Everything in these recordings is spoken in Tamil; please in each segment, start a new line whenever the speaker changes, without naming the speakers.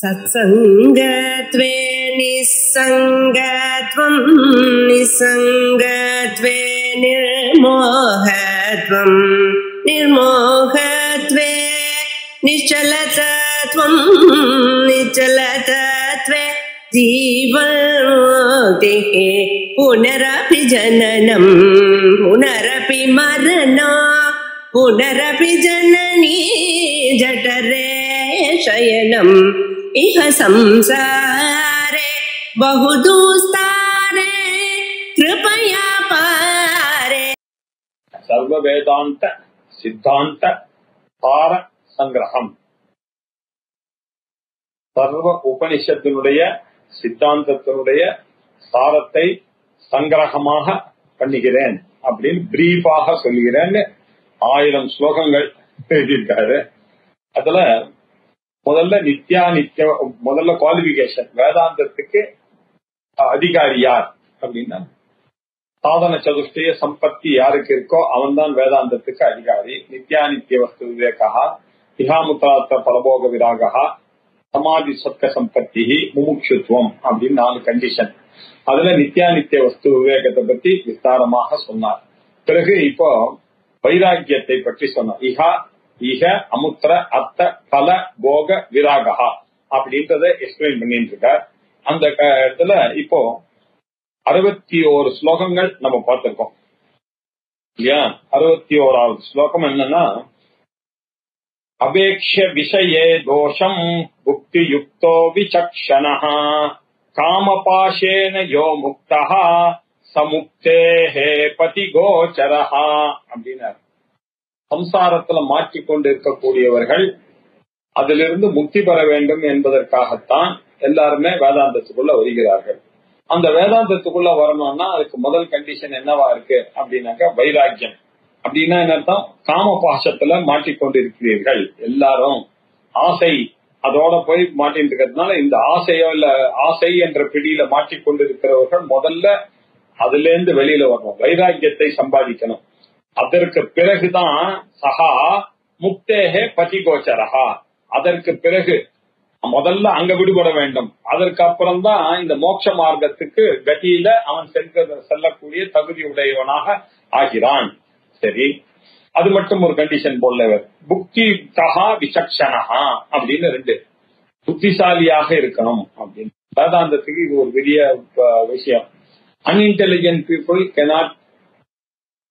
सत्संगत्वे निस्संगत्वं निस्संगत्वे निर्मोहत्वं निर्मोहत्वे निश्चलतत्वं निश्चलतत्वे जीवन्मुक्तिः पुनरपि जननं पुनरपि मरणं पुनरपि जननी जठरे शयनम् इह संसारे बहुदुस्तारे कृपया पारे।
सर्व वेदांत सिद्धांत सार संग्रहम सर्व उपनिषத்தினுடைய சித்தாந்தத்தினுடைய சாரத்தை சங்கிரகமாக பண்ணுகிறேன் அப்படின்னு பிரீஃபாக சொல்கிறேன். 1000 ஸ்லோகங்கள் எழுதியிருக்காரு. அதுல முதல்ல முதல்ல குவாலிபிகேஷன், வேதாந்தத்துக்கு அதிகாரி யார் அப்படின்னா சாதன சதுஷ்டய சம்பத்தி யாருக்கு இருக்கோ அவன் தான் வேதாந்தத்துக்கு அதிகாரி. நித்யானித்ய வஸ்து விவேகா, இஹாமுத்தார்த்த பரபோக விராகா, சமாதி சொர்க்க சம்பத்தி, முமுட்சுத்துவம் அப்படின்னு 4 கண்டிஷன். அதுல நித்யானித்ய வஸ்து விவேகத்தை பத்தி விஸ்தாரமாக சொன்னார். பிறகு இப்போ வைராக்கியத்தை பற்றி சொன்னார். ஈக அமுத்திர அர்த்த பல போக விராகா அப்படின்றத எக்ஸ்பிளைன் பண்ணிட்டு இருக்கார். அந்த இடத்துல இப்போ 61 ஸ்லோகங்கள் நம்ம பார்த்திருக்கோம் இல்லையா? 61வது ஸ்லோகம் என்னன்னா, அபேக்ஷ விஷயே தோஷம் புக்தி யுக்தோ விசக்ஷணஹ காமபாஷேன யோ முக்தஹ சமுக்தேஹே பதிகோச்சரஹ அப்படின்னார். சம்சாரத்துல மாற்றிக்கொண்டு இருக்கக்கூடியவர்கள் அதிலிருந்து முக்தி பெற வேண்டும் என்பதற்காகத்தான் எல்லாருமே வேதாந்தத்துக்குள்ள வருகிறார்கள். அந்த வேதாந்தத்துக்குள்ள வரணும்னா அதுக்கு முதல் கண்டிஷன் என்னவா இருக்கு அப்படின்னாக்கா வைராக்கியம். அப்படின்னா என்ன அர்த்தம்? காம பாசத்துல மாட்டிக்கொண்டு இருக்கிறீர்கள் எல்லாரும். ஆசை அதோட போய் மாட்டிட்டு இருக்கிறதுனால இந்த ஆசையோ இல்ல ஆசை என்ற பிடியில மாட்டிக்கொண்டு இருக்கிறவர்கள் முதல்ல அதுல இருந்து வெளியில வரணும், வைராக்கியத்தை சம்பாதிக்கணும். அதற்கு பிறகுதான் சகா முக்தேகே பதிகோச்சரஹா, அதற்கு பிறகு முதல்ல அங்க விடுபட வேண்டும். அதற்கு அப்புறம் தான் இந்த மோட்ச மார்க்கத்துக்கு கதியில அவன் செல்லக்கூடிய தகுதி உடையவனாக ஆகிறான். சரி, அது மட்டும் ஒரு கண்டிஷன் போலவர். புக்தி தகா விசக்ஷணஹா அப்படின்னு 2, புத்திசாலியாக இருக்கணும் அப்படின்னு. வேதாந்தத்துக்கு இது ஒரு பெரிய விஷயம். Unintelligent people cannot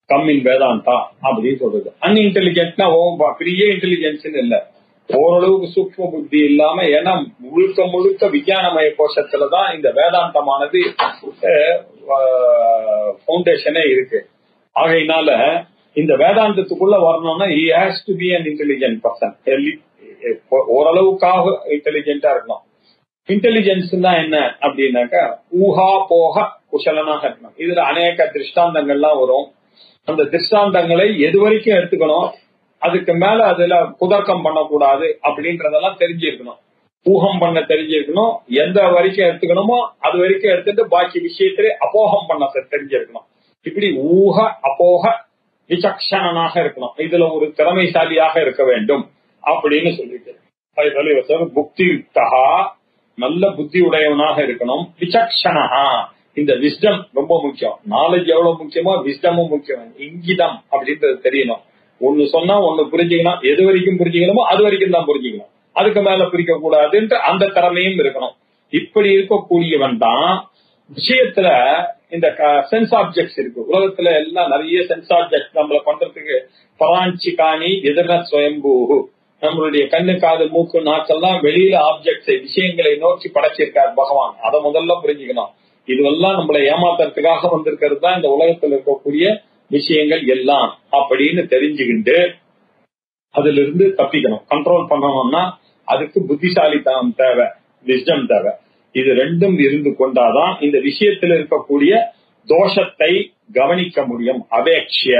come in Vedanta அப்படின்னு சொல்றது. அன்இன்டெலிஜென்ட்னா பெரிய இன்டெலிஜென்ஸ் இல்ல, ஓரளவுக்கு சூக்ஷ்ம புத்தி இல்லாம, ஏன்னா முழுக்க முழுக்க விஞ்ஞானமய கோஷத்துலதான் இந்த வேதாந்தமானது பவுண்டேஷனே இருக்கு. ஆகையினால இந்த வேதாந்தத்துக்குள்ள வரணும்னா he has to be an intelligent person. ஓரளவுக்காக இன்டெலிஜென்டா இருக்கணும். இன்டெலிஜென்ஸ் தான் என்ன அப்படின்னாக்கா ஊஹா போக குஷலனாக இருக்கணும். இதுல அநேக திருஷ்டாந்தங்கள்லாம் வரும். அந்த திருஷ்டாந்தங்களை எது வரைக்கும் எடுத்துக்கணும், அதுக்கு மேல அதுல குதர்க்கம் பண்ணக்கூடாது அப்படின்றதெல்லாம் தெரிஞ்சிருக்கணும். ஊகம் பண்ண தெரிஞ்சிருக்கணும். எந்த வரைக்கும் எடுத்துக்கணுமோ அது வரைக்கும் எடுத்துட்டு பாக்கி விஷயத்திலே அபோகம் பண்ண தெரிஞ்சிருக்கணும். இப்படி ஊக அபோக விசக்ஷணனாக இருக்கணும். இதுல ஒரு திறமைசாலியாக இருக்க வேண்டும் அப்படின்னு சொல்லிட்டு புக்தி யுக்தஹா, நல்ல புத்தி உடையவனாக இருக்கணும். விசக்ஷணஹா, இந்த விஸ்டம் ரொம்ப முக்கியம். நாலேஜ் எவ்வளவு முக்கியமோ விஸ்டமும் முக்கியம். இங்கிதம் அப்படின்றது தெரியணும். ஒண்ணு சொன்னா ஒண்ணு புரிஞ்சுக்கணும். எது வரைக்கும் புரிஞ்சுக்கணுமோ அது வரைக்கும் தான் புரிஞ்சுக்கணும், அதுக்கு மேல புரிக்க கூடாதுன்ற அந்த திறமையும் இருக்கணும். இப்படி இருக்கக்கூடியவன் தான் விஷயத்துல இந்த சென்ஸ் ஆப்ஜெக்ட்ஸ் இருக்கு. உலகத்துல எல்லாம் நிறைய சென்ஸ் ஆப்ஜெக்ட் நம்மள பண்றதுக்கு பராஞ்சி காணி எதிர்ன சுயம்பூ, நம்மளுடைய கண்ணு காது மூக்கு நாக்கெல்லாம் வெளியில ஆப்ஜெக்ட்ஸை விஷயங்களை நோக்கி படைச்சிருக்கார் பகவான். அதை முதல்ல புரிஞ்சுக்கணும். இதுவெல்லாம் நம்மளை ஏமாத்துறதுக்காக வந்திருக்கிறது தான் இந்த உலகத்துல இருக்கக்கூடிய விஷயங்கள் எல்லாம் அப்படின்னு தெரிஞ்சுக்கிட்டு அதுல இருந்து தப்பிக்கணும். கண்ட்ரோல் பண்ணணும்னா அதுக்கு புத்திசாலித்தனம் தேவை, விஸ்டம் தேவை. இது 2ம் இருந்து கொண்டாதான் இந்த விஷயத்தில் இருக்கக்கூடிய தோஷத்தை கவனிக்க முடியும். அபேட்சிய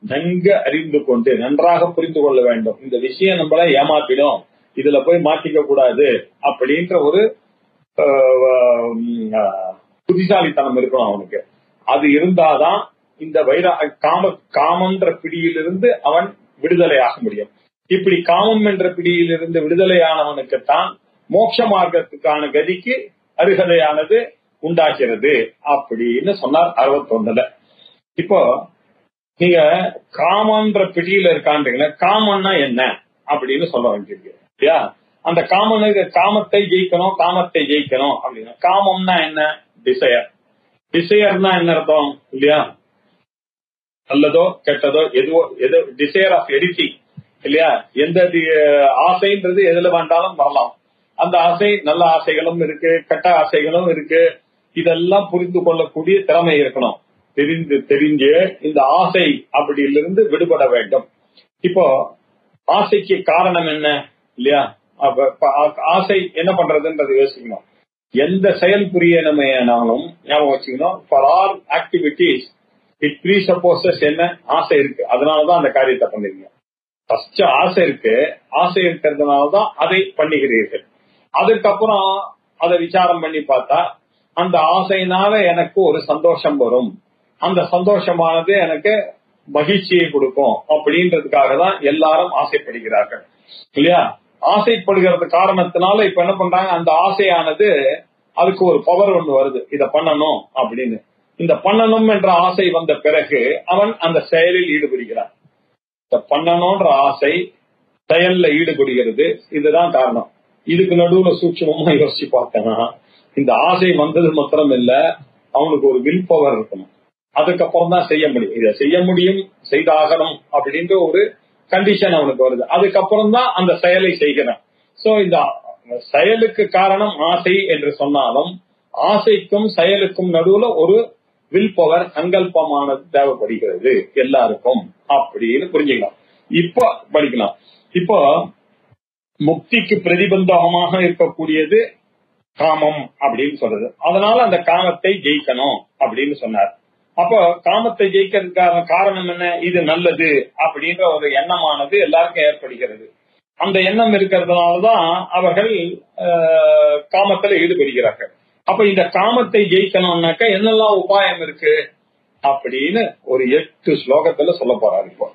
நன்கு அறிந்து கொண்டு நன்றாக புரிந்து கொள்ள வேண்டும். இந்த விஷயம் நம்மள ஏமாத்திடும், இதுல போய் மாட்டிக்க கூடாது அப்படின்ற ஒரு புத்திசாலித்தனம் இருக்கணும் அவனுக்கு. அது இருந்தாதான் இந்த காமன்ற பிடியிலிருந்து அவன் விடுதலையாக முடியும். இப்படி காமம் என்ற பிடியிலிருந்து விடுதலையானவனுக்குத்தான் மோட்ச மார்க்கத்துக்கான கதிக்கு அருகதையானது உண்டாகிறது அப்படின்னு சொன்னார் 61. இப்போ நீங்க காமன்ற பிடியில இருக்கான்றீங்களா, காமன்னா என்ன அப்படின்னு சொல்ல வேண்டியிருக்கு இல்லையா? அந்த காமத்தை ஜெயிக்கணும், காமத்தை ஜெயிக்கணும் அப்படின்னா காமம்னா என்ன? டிசையர். டிசையர்னா என்ன அர்த்தம் இல்லையா? நல்லதோ கெட்டதோ எதோ டிசையர் ஆஃப் எரித்திங் இல்லையா? எந்த ஆசைன்றது எதுல வேண்டாலும் வரலாம். அந்த ஆசை நல்ல ஆசைகளும் இருக்கு, கெட்ட ஆசைகளும் இருக்கு. இதெல்லாம் புரிந்து கொள்ளக்கூடிய திறமை இருக்கணும். தெரிஞ்சு இந்த ஆசை அப்படியிலிருந்து விடுபட வேண்டும். இப்போ ஆசைக்கு காரணம் என்ன இல்லையா? ஆசை என்ன பண்றதுன்றது யோசிக்கணும். எந்த செயல் புரிய நம்ம ஞாபகம் வச்சுக்கணும். ஃபார் ஆல் ஆக்டிவிட்டிஸ் இட் ப்ரீசப்போசஸ் என்ன? ஆசை இருக்கு, அதனாலதான் அந்த காரியத்தை பண்ணுறீங்க. ஃபர்ஸ்ட் ஆசை இருக்கு, ஆசை இருக்கிறதுனாலதான் அதை பண்ணுகிறீர்கள். அதுக்கப்புறம் அதை விசாரம் பண்ணி பார்த்தா அந்த ஆசையினால எனக்கு ஒரு சந்தோஷம் வரும், அந்த சந்தோஷமானது எனக்கு மகிழ்ச்சியை கொடுக்கும் அப்படின்றதுக்காக தான் எல்லாரும் ஆசைப்படுகிறார்கள் இல்லையா? ஆசைப்படுகிறது காரணத்தினால இப்ப என்ன பண்றாங்க, அந்த ஆசையானது அதுக்கு ஒரு பவர் ஒண்ணு வருது, இத பண்ணணும் அப்படின்னு. இந்த பண்ணணும் என்ற ஆசை வந்த பிறகு அவன் அந்த செயலில் ஈடுபடுகிறான். இந்த பண்ணணும்ன்ற ஆசை செயல்ல ஈடுபடுகிறது. இதுதான் காரணம். இதுக்கு நடுவுல சூட்சமா யோசிச்சு பார்த்தேன்னா, இந்த ஆசை வந்தது மாத்திரம் இல்ல, அவனுக்கு ஒரு வில் பவர் இருக்கணும். அதுக்கப்புறம் தான் செய்ய முடியும். இதை செய்ய முடியும், செய்தாகணும் அப்படின்ற ஒரு கண்டிஷன் அவனுக்கு வருது. அதுக்கப்புறம் தான் அந்த செயலை செய்கிறான். சோ இந்த செயலுக்கு காரணம் ஆசை என்று சொன்னாலும் ஆசைக்கும் செயலுக்கும் நடுவுல ஒரு வில் பவர் சங்கல்பமானது தேவைப்படுகிறது எல்லாருக்கும் அப்படின்னு புரிஞ்சுக்கலாம். இப்போ படிக்கலாம். இப்போ முக்திக்கு பிரதிபந்தகமாக இருக்கக்கூடியது காமம் அப்படின்னு சொல்றது. அதனால அந்த காமத்தை ஜெயிக்கணும் அப்படின்னு சொன்னார். அப்போ காமத்தை ஜெயிக்கிறதுக்கான காரணம் என்ன? இது நல்லது அப்படின்ற ஒரு எண்ணமானது எல்லாருக்கும் ஏற்படுகிறது. அந்த எண்ணம் இருக்கிறதுனாலதான் அவர்கள் காமத்துல ஈடுபடுகிறார்கள். அப்ப இந்த காமத்தை ஜெயிக்கணும்னாக்க என்னெல்லாம் உபாயம் இருக்கு அப்படின்னு ஒரு 8 ஸ்லோகத்துல சொல்ல போறாரு. இப்போ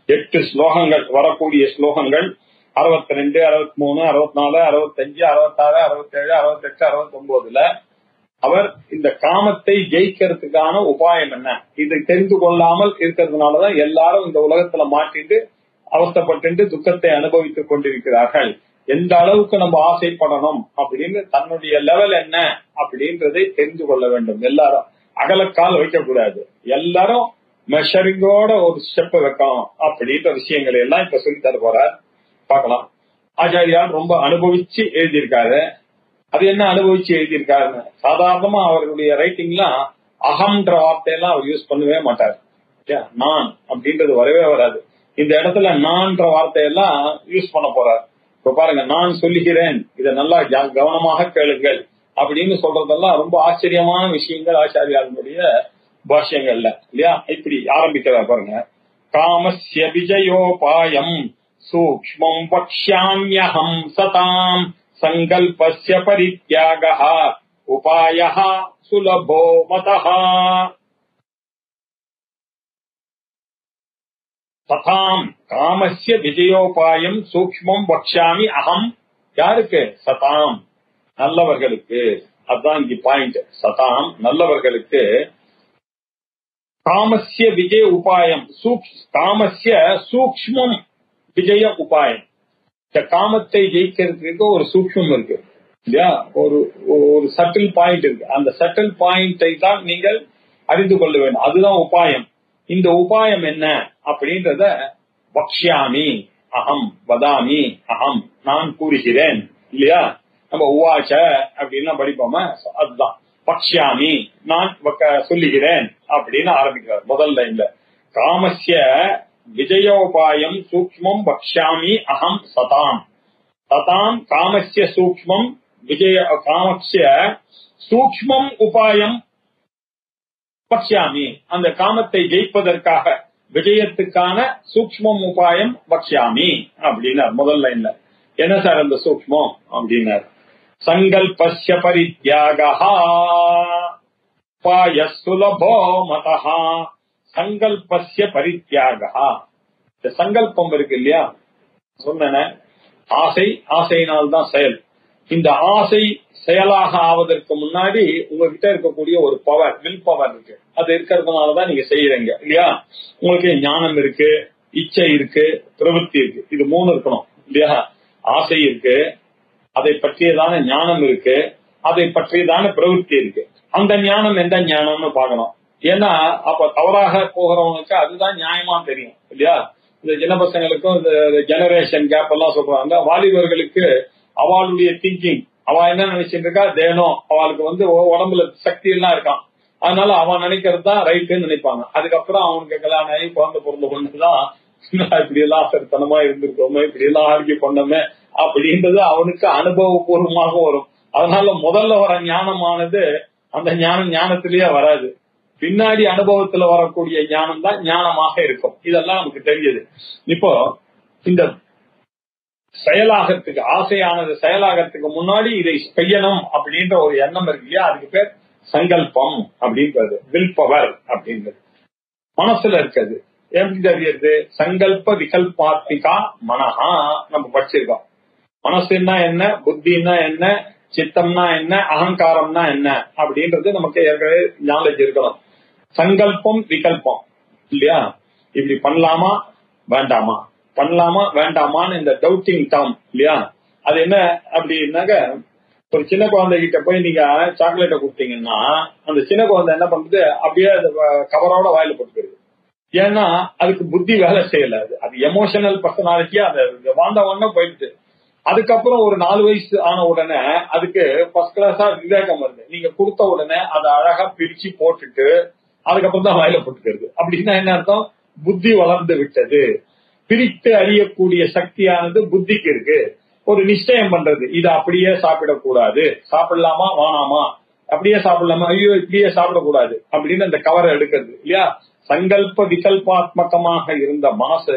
8 ஸ்லோகங்கள், வரக்கூடிய ஸ்லோகங்கள் 62, 63, 64, 65, 66, 67, 68, 69 அவர் இந்த காமத்தை ஜெயிக்கிறதுக்கான உபாயம் என்ன இதை தெரிந்து கொள்ளாமல் இருக்கிறதுனாலதான் எல்லாரும் இந்த உலகத்துல மாட்டிட்டு அவஸ்தைப்பட்டு துக்கத்தை அனுபவித்துக் கொண்டிருக்கிறார்கள். எந்த அளவுக்கு நம்ம ஆசைப்படணும் அப்படின்னு தன்னுடைய லெவல் என்ன அப்படின்றதை தெரிந்து கொள்ள வேண்டும். எல்லாரும் அகலக்கால் வைக்கக்கூடாது, எல்லாரும் மெஷரிங்கோட ஒரு ஸ்டெப் வைக்கணும் அப்படின்ற விஷயங்களை எல்லாம் இப்ப சொல்லி தர போறார். பார்க்கலாம். ஆச்சாரியால் ரொம்ப அனுபவிச்சு எழுதியிருக்காரு. அது என்ன அனுபவிச்சு எழுதியிருக்காருன்னு, சாதாரணமா அவர்களுடைய ரைட்டிங்லாம் அகம்ன்ற வார்த்தையெல்லாம் அவர் யூஸ் பண்ணவே மாட்டார். நான் அப்படின்றது வரவே வராது. இந்த இடத்துல நான்ற வார்த்தையெல்லாம் யூஸ் பண்ண போறார். இப்ப பாருங்க, நான் சொல்லுகிறேன், இதை நல்லா கவனமாக கேளுங்கள் அப்படின்னு சொல்றதெல்லாம் ரொம்ப ஆச்சரியமான விஷயங்கள் ஆச்சாரியாளுடைய பாஷ்யங்கள்ல இல்லையா? இப்படி ஆரம்பிக்கிறார் பாருங்க. காமஸ்ய விஜயோபாயம் சூக்ஷ்மம் வக்ஷ்யாம்யஹம் சதாம் சங்கல்பஸ்ய பரித்யாகः உபாயः சுலபோ மதः சதாம் காமஸ்ய விஜயோபாயம் சூக்ஷ்மம் வக்ஷ்யாமி அகம். யாருக்கு? சதாம், நல்லவர்களுக்கு. அதுதான் இங்க பாயிண்ட். சதாம், நல்லவர்களுக்கு. காமஸ்ய விஜய உபாயம், காமஸ்ய சூக்ஷ்மம் விஜய உபாயம். இந்த காமத்தை ஜெயிக்கிறதுக்கு ஒரு சூக்ஷ்மம் இருக்கு இல்லையா? ஒரு சட்டில் பாயிண்ட் இருக்கு. அந்த சட்டில் பாயிண்டை தான் நீங்கள் அறிந்து கொள்ள வேண்டும். அதுதான் உபாயம். இந்த உபாயம் என்ன அப்படின்றத வக்ஷ்யாமி அகம், வதாமி அகம், நான் கூறுகிறேன் இல்லையா? நம்ம உவாச்ச அப்படின்னா படிப்போமா? அதுதான் வக்ஷ்யாமி, நான் சொல்லுகிறேன் அப்படின்னு ஆரம்பிக்கிறார் முதல் லைன்ல. காமஸ்ய விஜயோபாயம் சூக்ஷ்மம் வக்ஷ்யாமி அகம் சதாம். சதாம் காமஸ்ய சூக்ஷ்மம் விஜய, காமஸ்ய சூக்ஷ்மம் உபாயம் வக்ஷ்யாமி. அந்த காமத்தை ஜெயிப்பதற்காக விஜயத்துக்கான சூக்ஷ்மம் உபாயம் வக்ஷ்யாமி அப்படின்னார் முதல் லைன்ல. என்ன சார் அந்த சூக்ஷ்மம் அப்படின்னார்? சங்கல்பஸ்ய பரித்யாகः உபாய சுலபோ மதः. சங்கல்பஸ்ய பரித்யாகः, இந்த சங்கல்பம் இருக்கு இல்லையா? சொன்ன ஆசை, ஆசையினால்தான் செயல். இந்த ஆசை செயலாக ஆவதற்கு முன்னாடி உங்ககிட்ட இருக்கக்கூடிய ஒரு பவர், வில் பவர் இருக்கு. அது இருக்கிறதுனாலதான் நீங்க செய்யறீங்க இல்லையா? உங்களுக்கு ஞானம் இருக்கு, இச்சை இருக்கு, பிரவೃತ್ತಿ இருக்கு. இது 3 இருக்கணும் இல்லையா? ஆசை இருக்கு, அதை பற்றியதான ஞானம் இருக்கு, அதை பற்றியதான பிரவೃತ್ತಿ இருக்கு. அந்த ஞானம் எந்த ஞானம்னு பார்க்கணும். ஏன்னா அப்ப தவறாக போகிறவங்களுக்கு அதுதான் நியாயமா தெரியும் இல்லையா? இந்த சின்ன பசங்களுக்கும் இந்த ஜெனரேஷன் கேப் எல்லாம் சொல்றாங்க. வாலிபர்களுக்கு அவளுடைய திங்கிங், அவ என்ன நினைச்சிட்டு இருக்கா, தேனம் அவளுக்கு உடம்புல சக்தி எல்லாம் இருக்கான், அதனால அவன் நினைக்கிறது தான் ரைட்டுன்னு நினைப்பாங்க. அதுக்கப்புறம் அவனுக்கு கல்யாணம் ஆகி குழந்தை பிறந்த பொண்ணுதான் இப்படி எல்லாம் ஆசரித்தனமா இருந்திருக்கோமே, இப்படி எல்லாம் ஆர்கிய பண்ணோமே அப்படின்றது அவனுக்கு அனுபவபூர்வமாக வரும். அதனால முதல்ல வர ஞானமானது அந்த ஞானத்திலேயே வராது. பின்னாடி அனுபவத்துல வரக்கூடிய ஞானம் தான் ஞானமாக இருக்கும். இதெல்லாம் நமக்கு தெரியுது. இப்போ இந்த செயலாகத்துக்கு, ஆசையானது செயலாகத்துக்கு முன்னாடி இதை செய்யணும் அப்படின்ற ஒரு எண்ணம் இருக்கு இல்லையா? அதுக்கு பேர் சங்கல்பம் அப்படின்றது, வில் பவர் அப்படின்றது. மனசுல இருக்கிறது. எப்படி தெரியுது? சங்கல்ப விகல்பாத்மிகா மனஹா நம்ம படிச்சிருக்கோம். மனசுன்னா என்ன, புத்தின்னா என்ன, சித்தம்னா என்ன, அகங்காரம்னா என்ன அப்படின்றது நமக்கு ஏற்கனவே நாலேஜ் இருக்கணும். சங்கல்பம் விகல்பம் இல்லையா? இப்படி பண்ணலாமா வேண்டாமா, பண்ணலாமா வேண்டாமான்னு இந்த டவுட்டிங் டேர்ம் இல்லையா? அது என்ன அப்படின்னாக்க, ஒரு சின்ன குழந்தைகிட்ட போய் நீங்க சாக்லேட்டை கொடுத்தீங்கன்னா அந்த சின்ன குழந்தை என்ன பண்றது, அப்படியே அந்த கவரோட வாயில போட்டுக்கிறது. ஏன்னா அதுக்கு புத்தி வேலை செய்யல. அது எமோஷனல் பர்சனாலிட்டியா அதை வாழ்ந்த உடனே போயிடுச்சு. அதுக்கப்புறம் ஒரு 4 வயசு ஆன உடனே அதுக்கு ஃபர்ஸ்ட் கிளாஸா விவேகம் வருது. நீங்க கொடுத்த உடனே அதை அழகா பிரிச்சு போட்டுட்டு அதுக்கப்புறம் தான் வாயில போட்டுக்கிறது. அப்படின்னா என்ன அர்த்தம்? புத்தி வளர்ந்து விட்டது. பிரித்து அறியக்கூடிய சக்தியானது புத்திக்கு இருக்கு. ஒரு நிச்சயம் பண்றது, இதை அப்படியே சாப்பிடக்கூடாது, சாப்பிடலாமா வேணாமா, அப்படியே சாப்பிடலாமா, ஐயோ இப்படியே சாப்பிடக்கூடாது அப்படின்னு அந்த கவரை எடுக்கிறது இல்லையா? சங்கல்ப விகல்பாத்மகமாக இருந்த மனசு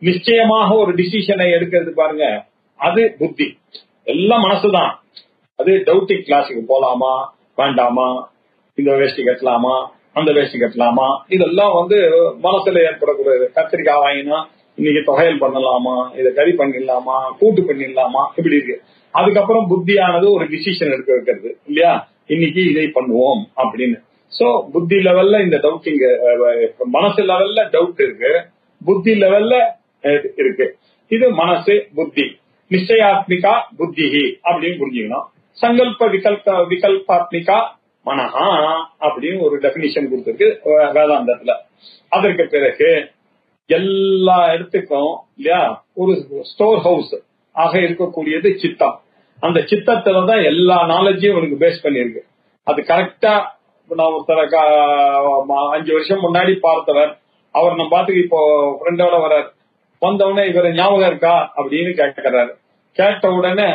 நிச்சயமாக ஒரு டிசிஷனை எடுக்கிறது பாருங்க, அது புத்தி. எல்லாம் மனசுதான். அது டவுட்டிங் கிளாஸுக்கு போலாமா வேண்டாமா, இந்த வேஷ்டி கட்டலாமா அந்த வேஷ்டி கட்டலாமா, இதெல்லாம் மனசுல ஏற்படக்கூடாது. கத்திரிக்காய் வாங்கினா இன்னைக்கு தொகையல் பண்ணலாமா, இதை கறி பண்ணிடலாமா, கூட்டு பண்ணிடலாமா, இப்படி இருக்கு. அதுக்கப்புறம் புத்தியானது ஒரு டிசிஷன் எடுக்க வைக்கிறது இல்லையா? இன்னைக்கு இதை பண்ணுவோம் அப்படின்னு. சோ புத்தி லெவல்ல இந்த டவுட்டிங், மனசு லெவல்ல டவுட் இருக்கு, புத்தி லெவல்ல இருக்கு. இது மனசு புத்தி. நிச்சயாத்மிகா புத்தி அப்படின்னு புரிஞ்சுக்கணும். சங்கல்ப விகல்பாத்மிகா மனஹா அப்படின்னு ஒரு டெபினிஷன் கொடுத்திருக்கு வேதாந்தத்துல. அதற்கு பிறகு எல்லா இடத்துக்கும் இல்லையா ஒரு ஸ்டோர் ஹவுஸ் ஆக இருக்கக்கூடியது சித்தம். அந்த சித்தத்துலதான் எல்லா நாலேஜையும் உனக்கு பேஸ் பண்ணிருக்கு. அது கரெக்டா நான் ஒருத்தர 5 வருஷம் முன்னாடி பார்த்தவர், அவர் நம்ம பாத்துக்கு இப்போ ஃப்ரெண்டோட வர்றாரு. வந்தவுடனே இவர ஞாபகம் இருக்கா அப்படின்னு கேட்கிறாரு. கேட்ட உடனே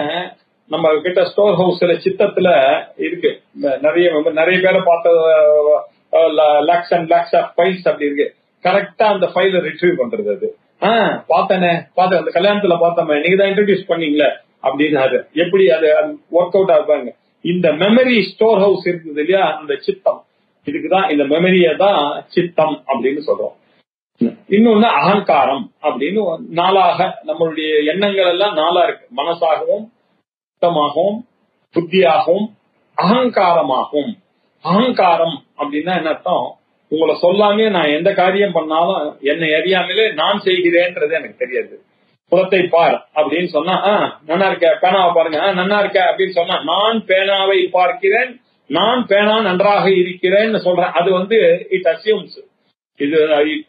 நம்ம கிட்ட ஸ்டோர் ஹவுஸ்ல சித்தத்துல இருக்கு நிறைய பேரை பார்த்த lakhs and lakhs of files அப்படி இருக்கு. கரெக்டா அந்த ஃபைல ரிட்ரீவ் பண்றது. அது பார்த்தேன் அந்த கல்யாணத்துல பார்த்தோமே, நீங்க தான் இன்ட்ரோடியூஸ் பண்ணீங்களே அப்படின்னாரு. எப்படி அது ஒர்க் அவுட் ஆகுவாங்க. இந்த மெமரி ஸ்டோர் ஹவுஸ் இருக்குது இல்லையா, அந்த சித்தம், இதுக்குதான் இந்த மெமரியை தான் சித்தம் அப்படின்னு சொல்றோம். இன்னொன்னு அகங்காரம் அப்படின்னு 4ஆக நம்மளுடைய எண்ணங்கள் எல்லாம் 4ஆ இருக்கு. மனசாகவும், சித்தமாகவும், புத்தியாகவும், அகங்காரமாகவும். அகங்காரம் அப்படின்னா என்ன அர்த்தம்? உங்களை சொல்லாமே நான் எந்த காரியம் பண்ணாலும் என்னை அறியாமலே நான் செய்கிறேன்றது எனக்கு தெரியாது. புறத்தை பார் அப்படின்னு சொன்னா நன்னா இருக்க, பேனாவை பாருங்க நன்னா இருக்க அப்படின்னு சொன்னா நான் பேனாவை பார்க்கிறேன், நான் பேனா நன்றாக இருக்கிறேன்னு சொல்றேன். அது இட் அசியூம்ஸ், இது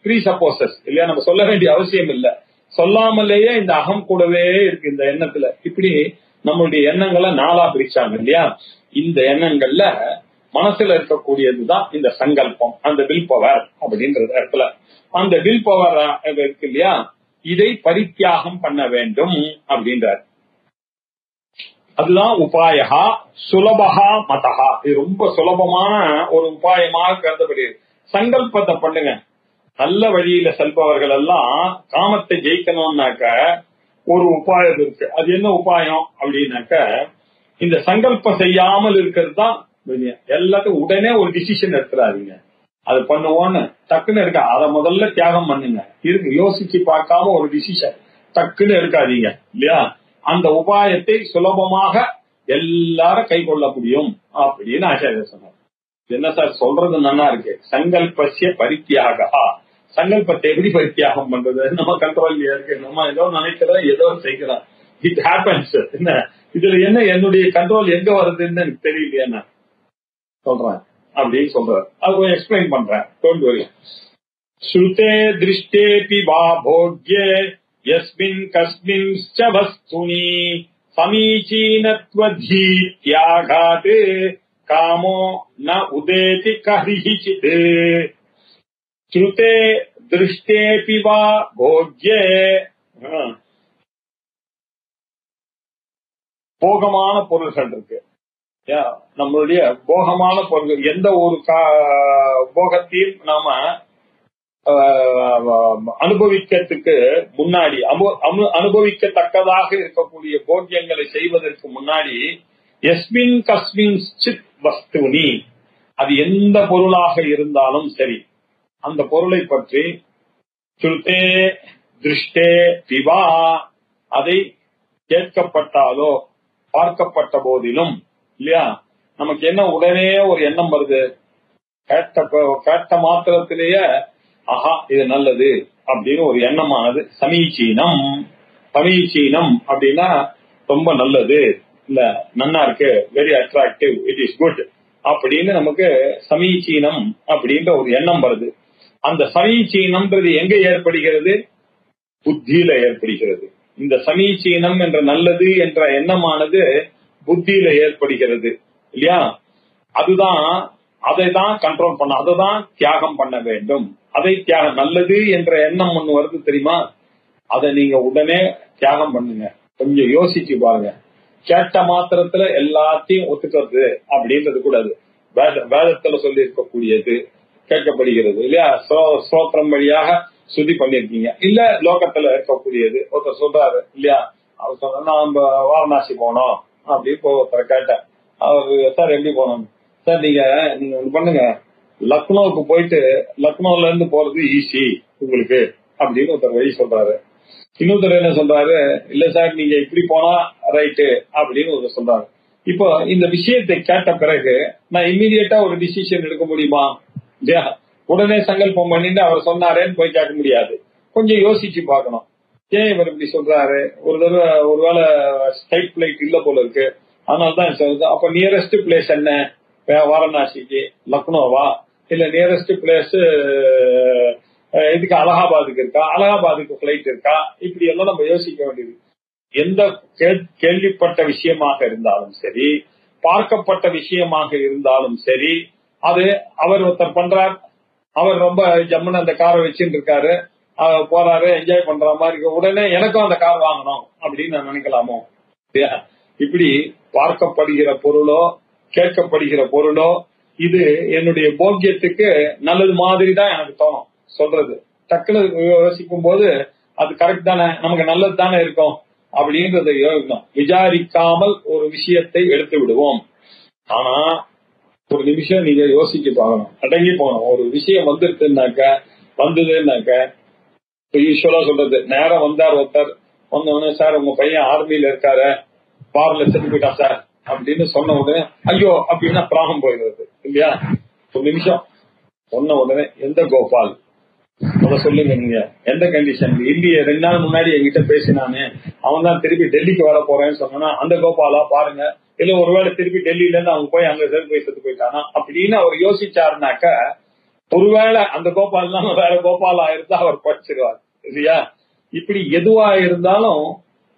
ப்ரீ சப்போசஸ் இல்லையா? நம்ம சொல்ல வேண்டிய அவசியம் இல்லை. சொல்லாமலேயே இந்த அகம் கூடவே இருக்கு இந்த எண்ணத்துல. இப்படி நம்மளுடைய எண்ணங்களை 4ஆ பிரிச்சாங்க இல்லையா? இந்த எண்ணங்கள்ல மனசுல இருக்கக்கூடியதுதான் இந்த சங்கல்பம், அந்த வில் பவர் அப்படின்ற இடத்துல. அந்த வில் பவர் இருக்கு இல்லையா, இதை பரித்தியாகம் பண்ண வேண்டும் அப்படின்றார். அதுதான் உபாயகா சுலபகா மதஹா. இது ரொம்ப சுலபமான ஒரு உபாயமாக கருதப்படுகிறது. சங்கல்பத்தை பண்ணுங்க. நல்ல வழியில செல்பவர்கள் எல்லாம் காமத்தை ஜெயிக்கணும்னாக்க ஒரு உபாயம் இருக்கு. அது என்ன உபாயம் அப்படின்னாக்க, இந்த சங்கல்பம் செய்யாமல் இருக்கிறது தான். எல்லாத்துக்கும் உடனே ஒரு டிசிஷன் எடுத்துறாதீங்க, அது பண்ணுவோன்னு டக்குன்னு இருக்க. அதை முதல்ல தியாகம் பண்ணுங்க. இருக்கு யோசிச்சு பார்க்காம ஒரு டிசிஷன் டக்குன்னு எடுக்காதீங்க இல்லையா? அந்த உபாயத்தை சுலபமாக எல்லாரும் கை கொள்ள முடியும் அப்படின்னு ஆச்சாரியர் சொன்னார். என்ன சார் சொல்றது நல்லா இருக்கு. சங்கல்பஸ்ய பரித்தியாகா, சங்கல்பத்தை எப்படி பரித்தியாகம் பண்றது? நம்ம கண்ட்ரோல்ல இருக்கு. நம்ம ஏதோ நினைக்கிறோம், ஏதோ செய்கிறோம். It happens. என்ன இதுல என்ன என்னுடைய கண்ட்ரோல் எங்க வருதுன்னு எனக்கு தெரியலையா நான் சொல்றேன் அப்படின்னு சொல்றாரு. அது எக்ஸ்பிளைன் பண்றேன். Don't worry. ஸ்ருதே திருஷ்டேபி வா போக்யே யஸ்மின் கஸ்மின் ச வஸ்துனி சமீச்சீனத்வதி தியாகாத் காமோ ந உதேதி கஹிஹிசித். ஸ்ருதே திருஷ்டேபி வா போக்யே, போகமான பொருள்கள் இருக்கு. நம்மளுடைய போகமான பொருள்கள், எந்த ஒரு போகத்தையும் நாம அனுபவிக்கிறதுக்கு முன்னாடி, அனுபவிக்கத்தக்கதாக இருக்கக்கூடிய போக்கியங்களை செய்வதற்கு முன்னாடி எஸ்மின் கஸ்மின் சித் வஸ்துனி, அது எந்த பொருளாக இருந்தாலும் சரி, அந்த பொருளை பற்றி ஸ்ருதே திருஷ்டே பிவா, அதை கேட்கப்பட்டாலோ பார்க்கப்பட்ட போதிலும் இல்லையா, நமக்கு என்ன உடனே ஒரு எண்ணம் வருது. கேட்ட மாத்திரத்திலேயே ஆஹா இது நல்லது அப்படின்னு ஒரு எண்ணமானது சமீச்சீனம். சமீச்சீனம் அப்படின்னா ரொம்ப நல்லது, இல்ல நன்னா இருக்கு, very attractive, it is good அப்படின்னு நமக்கு சமீச்சீனம் அப்படின்ற ஒரு எண்ணம் வருது. அந்த சமீச்சீனம்ன்றது எங்க ஏற்படுகிறது? புத்தியில ஏற்படுகிறது. இந்த சமீச்சீனம் என்ற நல்லது என்ற எண்ணமானது புத்தியில ஏற்படுகிறது இல்லையா? அதுதான், அதை தான் கண்ட்ரோல் பண்ண, அதை தான் தியாகம் பண்ண வேண்டும். அதை தியாகம், நல்லது என்ற எண்ணம் ஒண்ணு வருது தெரியுமா, அதை நீங்க உடனே தியாகம் பண்ணுங்க. கொஞ்சம் யோசிச்சு பாருங்க. கேட்ட மாத்திரத்துல எல்லாத்தையும் ஒத்துக்கிறது அப்படின்றது கூடாது. வேதத்துல சொல்லி இருக்கக்கூடியது கேட்கப்படுகிறது இல்லையா? ஸ்தோத்திரம் வழியாக சுத்தி பண்ணிருக்கீங்க, இல்ல லோகத்துல இருக்கக்கூடியது. ஒருத்தர் சொல்றாரு இல்லையா, அவர் சொன்னா நான் வாரணாசி போனோம் அப்படின்னு ஒருத்தர் கேட்டேன். அவரு சார் எப்படி போனோம் சார், நீங்க ஒண்ணு பண்ணுங்க, லக்னோவுக்கு போயிட்டு லக்னோல இருந்து போறது ஈஸி உங்களுக்கு அப்படின்னு ஒருத்தர் வழி சொல்றாரு. இன்னொருத்தர் என்ன சொல்றாரு, இல்ல சார் நீங்க இப்படி போனா ரைட்டு அப்படின்னு ஒருத்தர் சொல்றாரு. இப்போ இந்த விஷயத்தை கேட்ட பிறகு நான் இம்மீடியட்டா ஒரு டிசிஷன் எடுக்க முடியுமா இல்லையா? உடனே சங்கல்பம் பண்ணிட்டு அவர் சொன்னாரேன்னு போய் கேட்க முடியாது. கொஞ்சம் யோசிச்சு பார்க்கணும். ஏன் இவர் இப்படி சொல்றாரு, ஒரு தடவை ஒருவேளை ஸ்ட்ரைட் பிளைட் இல்ல போல இருக்கு, அதனாலதான். அப்ப நியரஸ்ட் பிளேஸ் என்ன? வாரணாசிக்கு லக்னோவா, இல்ல நியரஸ்ட் பிளேஸ் இதுக்கு அலகாபாத்துக்கு இருக்கா, அலகாபாத்துக்கு பிளைட் இருக்கா, இப்படி எல்லாம் நம்ம யோசிக்க வேண்டியது. எந்த கேள்விப்பட்ட விஷயமாக இருந்தாலும் சரி, பார்க்கப்பட்ட விஷயமாக இருந்தாலும் சரி, அது அவர் ஒருத்தர் பண்றார், அவர் ரொம்ப ஜம்முன்னு அந்த காரை வச்சுட்டு இருக்காரு, போறாரு, என்ஜாய் பண்ற மாதிரி, உடனே எனக்கும் அந்த கார் வாங்கணும் அப்படின்னு நான் நினைக்கலாமோ? இப்படி பார்க்கப்படுகிற பொருளோ கேட்கப்படுகிற பொருளோ இது என்னுடைய போக்கியத்துக்கு நல்லது மாதிரி தான் எனக்கு தோணும். சொல்றது டக்குனு யோசிக்கும் போது அது கரெக்ட் தானே, நமக்கு நல்லது தானே இருக்கும் அப்படின்றத யோசிக்கணும். விசாரிக்காமல் ஒரு விஷயத்தை எடுத்து விடுவோம். ஆனா ஒரு நிமிஷம் நீங்க யோசிச்சு பார்க்கணும், அடங்கி போகணும். ஒரு விஷயம் வந்ததுன்னாக்க யூஸ்வலா சொல்றது, நேரம் வந்தார் ஒருத்தர், வந்தவொடனே சார் உங்க பையன் ஆர்மியில இருக்காரு, பார்ல செத்து போயிட்டா சார் அப்படின்னு சொன்ன உடனே ஐயோ அப்படின்னா பிராகம் போயிடுறது இல்லையா? ஒரு நிமிஷம் சொன்ன உடனே எந்த கோபால் அதை சொல்லுங்க, நீங்க எந்த கண்டிஷன்? இல்லையே 2 நாள் முன்னாடி என்கிட்ட பேசினானே, அவன் தான் திருப்பி டெல்லிக்கு வர போறேன்னு சொன்னா அந்த கோபாலா பாருங்க. இல்ல ஒருவேளை திருப்பி டெல்லியில இருந்து அவங்க போய் அங்க செத்து போயிட்டானா அப்படின்னு அவர் யோசிச்சாருனாக்க, ஒருவேளை அந்த கோபால் தான் வேற கோபாலா இருந்தா அவர் படிச்சிருவார் இல்லையா? இப்படி எதுவா இருந்தாலும்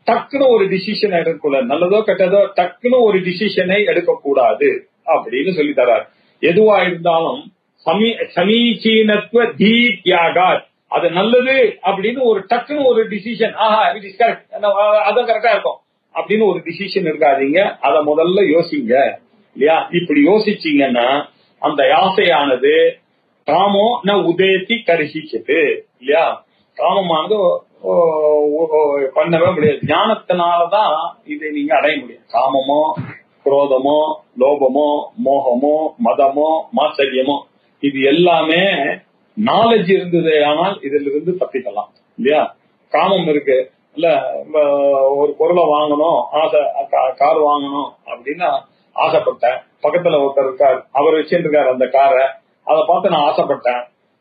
டக்குன்னு ஒரு டிசிஷன் எடுக்கக்கூடாது. நல்லதோ கெட்டதோ டக்குன்னு ஒரு டிசிஷனை எடுக்கக்கூடாது அப்படின்னு சொல்லி தரார். எதுவா இருந்தாலும் சமீச்சீனத்துவ தீ தியாகாத், அது நல்லது அப்படின்னு ஒரு டக்குன்னு ஒரு டிசிஷன், ஆஹா இட் இஸ் கரெக்ட், அதான் கரெக்டா இருக்கும் அப்படின்னு ஒரு டிசிஷன் இருக்காதீங்க. அதை முதல்ல யோசிங்க இல்லையா? இப்படி யோசிச்சீங்கன்னா அந்த ஆசையானது காமோ ந உதேதி கரிசிச்சது இல்லையா? காமமானது பண்ணவே முடியாது. ஞானத்தினாலதான் இதை நீங்க அடைய முடியும். காமமோ குரோதமோ லோபமோ மோகமோ மதமோ மாச்சரியமோ இது எல்லாமே நாலேஜ் இருந்தது, ஆனால் இதுல இருந்து தப்பிக்கலாம் இல்லையா? காமம் இருக்கு, இல்ல ஒரு பொருளை வாங்கணும், ஆசை, கார் வாங்கணும் அப்படின்னு ஆசைப்பட்டேன். பக்கத்துல ஒருத்தர் இருக்கார், அவர் வச்சுட்டு இருக்காரு அந்த காரை, அதை பார்த்து நான்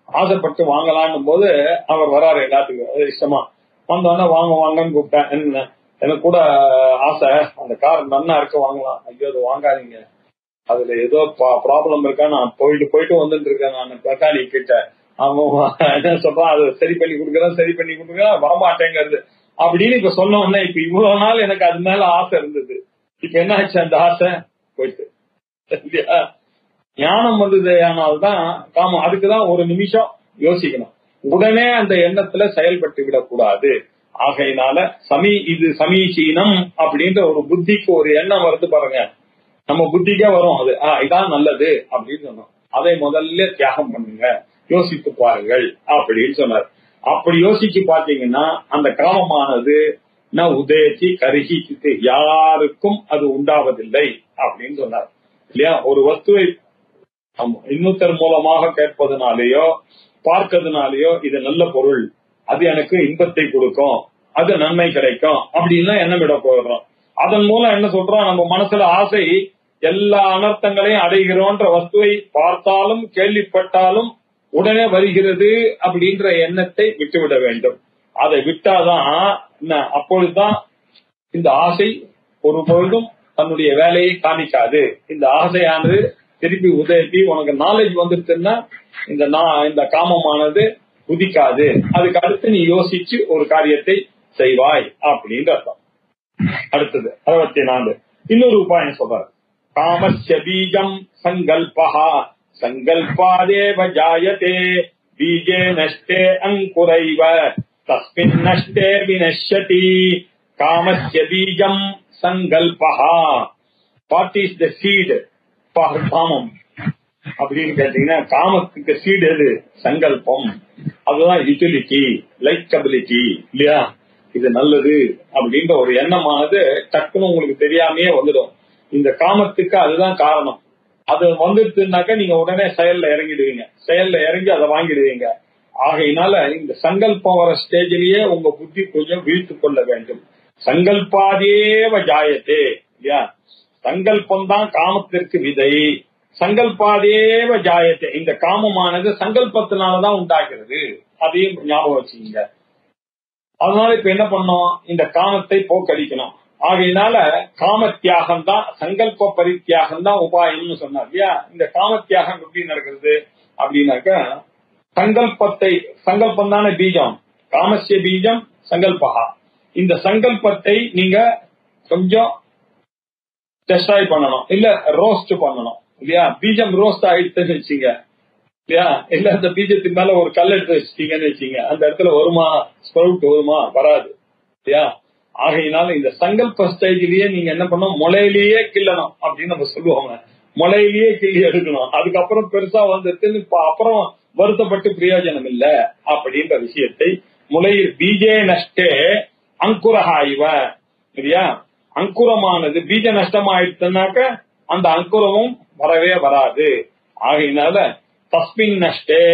ஆசைப்பட்டு வாங்கலான்னும் போது அவர் வராரு எல்லாத்துக்கும் இஷ்டமா. வந்தோடனே வாங்கன்னு கூப்பிட்டேன். என்ன எனக்கு கூட ஆசை, அந்த கார் நன்னா இருக்கு வாங்கலாம். ஐயோ அது வாங்காதீங்க, அதுல ஏதோ ப்ராப்ளம் இருக்கா, நான் போயிட்டு வந்துட்டு இருக்கேன் நான் மெக்கானிக் கிட்ட. அவன் என்ன சொல்றான், அது சரி பண்ணி கொடுக்குறேன் வரமாட்டேங்கிறது அப்படின்னு இப்ப சொன்ன உடனே இப்ப இவ்வளவு நாள் எனக்கு அது மேல ஆசை இருந்தது, இப்ப என்ன ஆச்சு அந்த ஆசை போயிட்டு. ஞானம் வந்தது ஆனால்தான் காமம். அதுக்குதான் ஒரு நிமிஷம் யோசிக்கணும், உடனே அந்த எண்ணத்துல செயல்பட்டு விடக்கூடாது. ஆகையினால இது சமீச்சீனம் அப்படின்ற ஒரு புத்திக்கு ஒரு எண்ணம் வருது பாருங்க, நம்ம புத்திக்கே வரும் அது, இதான் நல்லது அப்படின்னு சொன்னோம். அதை முதல்ல தியாகம் பண்ணுங்க, யோசித்து பாருங்கள் அப்படின்னு சொன்னார். அப்படி யோசிச்சு பாத்தீங்கன்னா அந்த காமமானது ந உதயத்தி கருகித்து, யாருக்கும் அது உண்டாவதில்லை அப்படின்னு சொன்னார் இல்லையா. ஒரு வஸ்துவை இன்னொருத்தர் மூலமாக கேட்பதனாலேயோ பார்க்கறதுனாலேயோ இது நல்ல பொருள், அது எனக்கு இன்பத்தை கொடுக்கும், அது நன்மை கிடைக்கும் அப்படின்னு எண்ணம் விட போயிடுறோம். அதன் மூலம் என்ன சொல்றோம், நம்ம மனசுல ஆசை எல்லா அனர்த்தங்களையும் அடைகிறோன்ற வஸ்துவை பார்த்தாலும் கேள்விப்பட்டாலும் உடனே வருகிறது அப்படின்ற எண்ணத்தை விட்டுவிட வேண்டும். அதை விட்டாதான் அப்பொழுதுதான் இந்த ஆசை ஒரு பொழுதும் தன்னுடைய வேலையை காணிக்காது. இந்த ஆசையானது திருப்பி உதவி உனக்கு நாலேஜ் வந்துருச்சுன்னா இந்த காமமானது உதிக்காது. அதுக்கு அடுத்து நீ யோசிச்சு ஒரு காரியத்தை செய்வாய் அப்படின்னு அர்த்தம். அடுத்தது 64 இன்னொரு உபாயம் சொல்றாரு. காமஸ்ய பீஜம் சங்கல்பஹா சங்கல்பாதேவ ஜாயதே பீஜே நஷ்டே அங்குரைவ தஸ்மின் நஷ்டே வினஷ்யதி. காமஸ்ய பீஜம் சங்கல்பஹா. What is the seed for காமம் அப்படின்னு கேட்டீங்கன்னா, காமத்துக்கு சீடு எது? சங்கல்பம். அதுதான் யூட்டிலிட்டி, லைக்கபிலிட்டி இல்லையா. இது நல்லது அப்படின்ற ஒரு எண்ணமானது டக்குன்னு உங்களுக்கு தெரியாமையே வந்துடும். இந்த காமத்துக்கு அதுதான் காரணம். அது வந்துருச்சுனாக்க நீங்க உடனே செயல்ல இறங்கிடுவீங்க, செயல்ல இறங்கி அதை வாங்கிடுவீங்க. ஆகையினால இந்த சங்கல்பம் வர ஸ்டேஜிலேயே உங்க புத்தி கொஞ்சம் வீழ்த்து கொள்ள வேண்டும். சங்கல்பாதேவ ஜாயத்தே இல்லையா. சங்கல்பம் தான் காமத்திற்கு விதை. சங்கல்பாதேவ ஜாயத்தே, இந்த காமமானது சங்கல்பத்தினாலதான் உண்டாகிறது, அதையும் ஞாபகம் வச்சுக்கீங்க. அதனால இப்ப என்ன பண்ணோம், இந்த காமத்தை போக்கடிக்கணும். ஆகையினால காம தியாகம் தான், சங்கல்ப பரித்தியாகம் தான் உபாயம்னு சொன்னார் இல்லையா. இந்த காம தியாகம் எப்படி நடக்கிறது அப்படின்னாக்க, சங்கல்பம் தானே பீஜம், காமஸ்ய பீஜம் சங்கல்பகா. இந்த சங்கல்பத்தை நீங்க கொஞ்சம் டெஸ்ட்ராய் பண்ணணும், இல்ல ரோஸ்ட் பண்ணணும் இல்லையா. பீஜம் ரோஸ்ட் ஆயிடுச்சுன்னு வச்சுங்க இல்லையா, இல்ல அந்த பீஜத்துக்கு மேல ஒரு கல் எடுத்து வச்சுட்டீங்கன்னு வச்சுங்க, அந்த இடத்துல வருமா ஸ்ப்ரவுட் வருமா? வராது இல்லையா. ஆகையினால இந்த சங்கல்ப ஸ்டேஜிலேயே நீங்க என்ன பண்ணணும், முளையிலேயே கிள்ளணும் அப்படின்னு நம்ம சொல்லுவாங்க. முளையிலேயே கிள்ளி எடுக்கணும். அதுக்கப்புறம் பெருசா வந்துட்டு அப்புறம் வருத்தப்பட்டு பிரயோஜனம் இல்ல அப்படின்ற விஷயத்தை முளையில் பீஜே நஷ்டே அங்குரஹாய்வ இல்லையா. அங்குரமானது பீஜ நஷ்டம் ஆயிடுச்சுனாக்க அந்த அங்குரமும் வரவே வராது. ஆகையினால தஸ்மின் நஷ்டே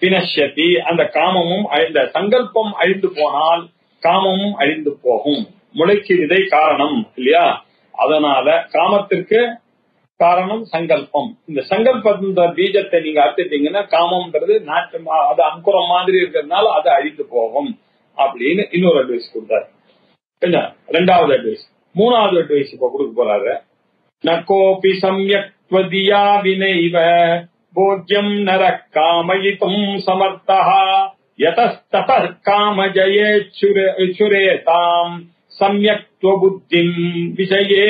வினஷ்யதி, அந்த காமமும் இந்த சங்கல்பம் அழிந்து போனால் காமமும் அழிந்து போகும். முளைக்கு விதை காரணம் இல்லையா. அதனால காமத்திற்கு காரணம் சங்கல்பம். இந்த சங்கல்ப பீஜத்தை நீங்க அறுத்துட்டீங்கன்னா காமம்ன்றது அது அங்குரம் மாதிரி இருக்கிறதுனால அது அழிந்து போகும் அப்படின்னு இன்னொரு அட்வைஸ் கொடுத்தாரு. ரெண்டாவது அட்வைஸ். மூணாவது அட்வைஸ் இப்ப கொடுக்க போறாரு. நகோபி சம்யக்வதியா வினைவ போஜ்யம் நர காமயிதும் சமர்த்தஹ யதஸ்தத காமஜயேச்சுரேதாம் சம்யக்த்வ புத்திம் விஷயே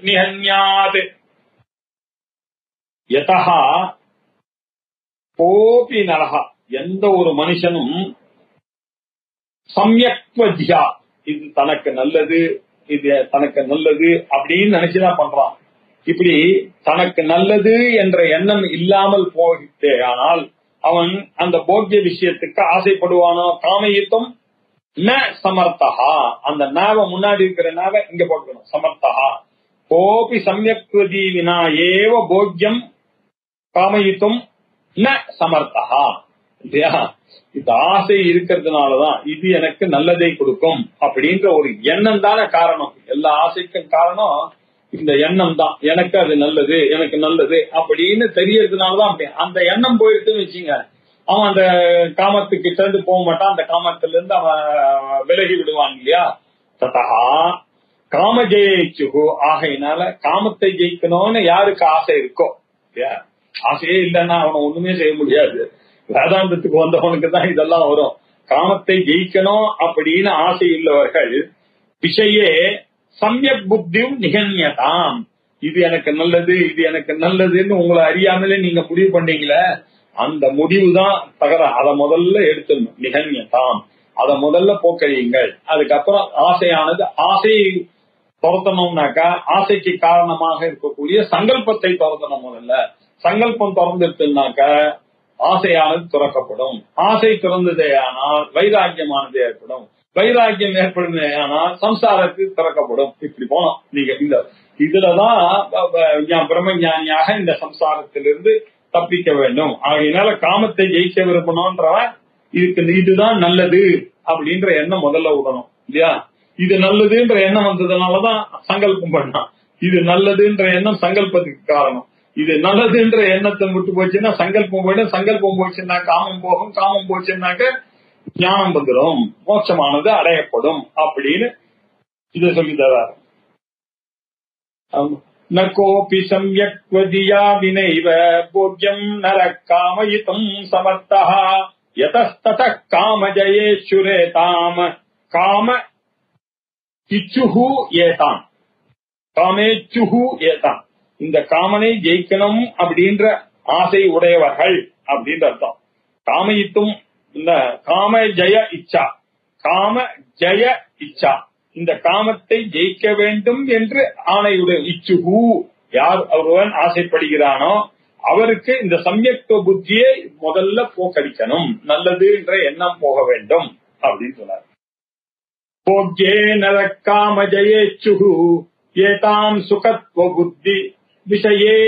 நிஹன்யாத். யதஹ கோபி நரஹ, எந்த ஒரு மனுஷனும் சம்யக்வதியா, இது தனக்கு நல்லது, இது தனக்கு நல்லது அப்படின்னு நினைச்சுதான் பண்றான். இப்படி தனக்கு நல்லது என்ற எண்ணம் இல்லாமல் போகிட்டே ஆனால் அவன் அந்த போக்கிய விஷயத்துக்கு ஆசைப்படுவானோ. காமயித்தும் ந சமர்த்தஹா, அந்த நாவ முன்னாடி இருக்கிற நாவ இங்க போட்டுக்கணும், சமர்த்தஹா. கோபி சம்யக்வதி வினா ஏவ போக்கியம் காமயித்தும் ந சமர்த்தஹா இல்லையா. இந்த ஆசை இருக்கிறதுனாலதான் இது எனக்கு நல்லதை கொடுக்கும் அப்படின்ற ஒரு எண்ணம் தானே காரணம். எல்லா ஆசைக்கும் காரணம் இந்த எண்ணம் தான். எனக்கு அது நல்லது, எனக்கு நல்லது அப்படின்னு தெரியறதுனாலதான் அப்படி. அந்த எண்ணம் போயிடுச்சுன்னு வச்சுங்க, அவன் அந்த காமத்துக்கிட்ட இருந்து போக மாட்டான், அந்த காமத்துல இருந்து அவன் விலகி விடுவான் இல்லையா. ததா காம ஜெயிச்சுகு, ஆகையினால காமத்தை ஜெயிக்கணும்னு யாருக்கு ஆசை இருக்கோ இல்லையா, ஆசையே இல்லைன்னா அவனை ஒண்ணுமே செய்ய முடியாது. வேதாந்தத்துக்கு வந்தவனுக்கு தான் இதெல்லாம் வரும். காமத்தை ஜெயிக்கணும் அப்படின்னு ஆசை உள்ளவர்கள் விஷயே சம்யக் புத்தியும் நிகழ்யதாம், இது எனக்கு நல்லது, இது எனக்கு நல்லதுன்னு உங்களை அறியாமலே நீங்க முடிவு பண்ணீங்களே, அந்த முடிவுதான் தகர. அதை முதல்ல எடுத்துடணும். நிகழ்யதாம், அதை முதல்ல போக்கழியுங்கள். அதுக்கப்புறம் ஆசையானது, ஆசையை துரத்தணும்னாக்கா ஆசைக்கு காரணமாக இருக்கக்கூடிய சங்கல்பத்தை துரத்தணும். முதல்ல சங்கல்பம் திறந்துட்டுனாக்க ஆசையானது துறக்கப்படும். ஆசை திறந்ததே ஆனால் வைராக்கியமானது ஏற்படும். வைராக்கியம் ஏற்படுமே ஆனால் சம்சாரத்துக்கு திறக்கப்படும். இப்படி போனோம். நீங்க இந்த இதுலதான் பிரம்மஞானியாக இந்த சம்சாரத்திலிருந்து தப்பிக்க வேண்டும். ஆகையினால காமத்தை ஜெயிக்க விரும்பணும்ன்றவன் இதுதான் நல்லது அப்படின்ற எண்ணம் முதல்ல விடணும் இல்லையா. இது நல்லதுன்ற எண்ணம் வந்ததுனாலதான் சங்கல்பம் பண்ணான். இது நல்லதுன்ற எண்ணம் சங்கல்பத்துக்கு காரணம். இது நல்லதுன்ற எண்ணத்தை விட்டு போச்சுன்னா சங்கல்பம் போயிடும். சங்கல்பம் போச்சுன்னா காமம் போகும். காமம் போச்சுன்னாக்க ஞானம் வந்துடும், மோட்சமானது அடையப்படும் அப்படின்னு இதை சொல்லி தராரு. நகோபி சம்யக்வதியா வினைவ போக்யம் நர காமயிதும் சமர்த்தா யதஸ்தத காமஜயேஷுரேதாம் காம இச்சுஹு ஏதாம் காமேச்சுஹு ஏதாம். இந்த காமனை ஜெயிக்கணும் அப்படின்ற ஆசை உடையவர்கள் அப்படின்ற அர்த்தம். காமயித்தும் இந்த காம ஜெய இச்சா, காம ஜெய இச்சா, இந்த காமத்தை ஜெயிக்க வேண்டும் என்று ஆணையுடைய இச்சுஹு, யார் ஒருவன் ஆசைப்படுகிறானோ அவருக்கு இந்த சம்யக்த புத்தியை முதல்ல போக்கடிக்கணும். நல்லது என்ற எண்ணம் போக வேண்டும் அப்படின்னு சொன்னார். போக்யே நர காம ஜயேச்சுஹு ஏதாம் சுகத்வ புத்தி விஷயே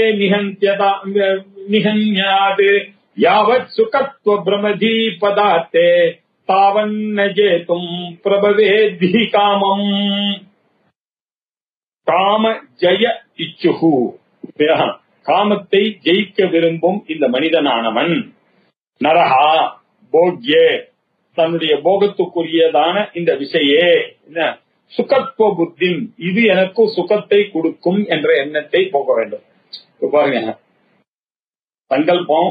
நிஹன்யாத் யாவத் சுகத்வ பிரமதி பதார்த்தே தாவன்ன ஜேதும் பிரபவேதி காமம். காம ஜெய இச்சுஹு, காமத்தை ஜெயிக்க விரும்பும் இந்த மனிதனானவன் நரஹா போக்யே, தன்னுடைய போகத்துக்குரியதான இந்த விஷயே சுகத்துவ புத்தி, இது எனக்கு சுகத்தை கொடுக்கும் என்ற எண்ணத்தை போக வேண்டும். பாருங்க, சங்கல்பம்,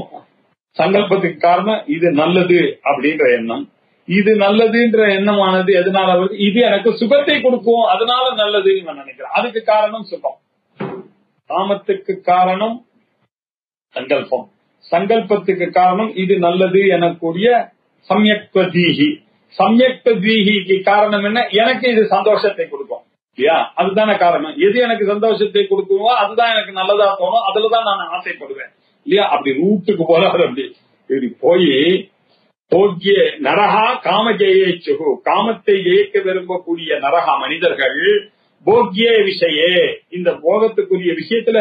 சங்கல்பத்துக்கு காரணம் இது நல்லது அப்படின்ற எண்ணம். இது நல்லதுன்ற எண்ணமானது எதனால வருது? இது எனக்கு சுகத்தை கொடுக்கும், அதனால நல்லதுன்னு நான் நினைக்கிறேன். அதுக்கு காரணம் சுகம். காமத்துக்கு காரணம் சங்கல்பம், சங்கல்பத்துக்கு காரணம் இது நல்லது எனக்கூடிய சம்யக்வதீஹி. சம்யக்வதீஹிக்கு காரணம் என்ன? எனக்கு இது சந்தோஷத்தை கொடுக்கும் இல்லையா, அதுதானே காரணம். எது எனக்கு சந்தோஷத்தை கொடுக்குமோ அதுதான் எனக்கு நல்லதா தோணும், அதுலதான் நான் ஆசைப்படுவேன் இல்லையா. அப்படி ரூட்டுக்கு போறாரு. அப்படி இப்படி போய் போக்கிய நரகா காம ஜெயேச்சுகு, காமத்தை ஜெயிக்க விரும்பக்கூடிய நரகா மனிதர்கள் போக்கிய விஷயே, இந்த போகத்துக்குரிய விஷயத்துல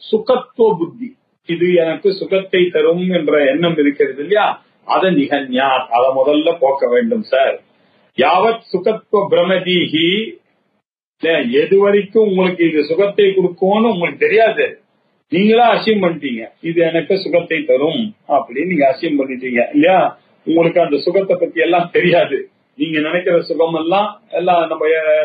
சுகத்துவ புத்தி, இது எனக்கு சுகத்தை தரும் என்ற எண்ணம் இருக்கிறது இல்லையா, அதை நிகழ்யா, அதை முதல்ல போக்க வேண்டும் சார். யாவத் சுகத்துவ பிரமதீஹி, எது வரைக்கும் உங்களுக்கு இது சுகத்தை கொடுக்கும்னு உங்களுக்கு தெரியாது, நீங்களா அசியம் பண்ணிட்டீங்க இது எனக்கு சுகத்தை தரும் அப்படின்னு நீங்க அசியம் பண்ணிட்டீங்க இல்லையா. உங்களுக்கு அந்த சுகத்தை பத்தி எல்லாம் தெரியாது. நீங்க நினைக்கிற சுகம் எல்லாம் நம்ம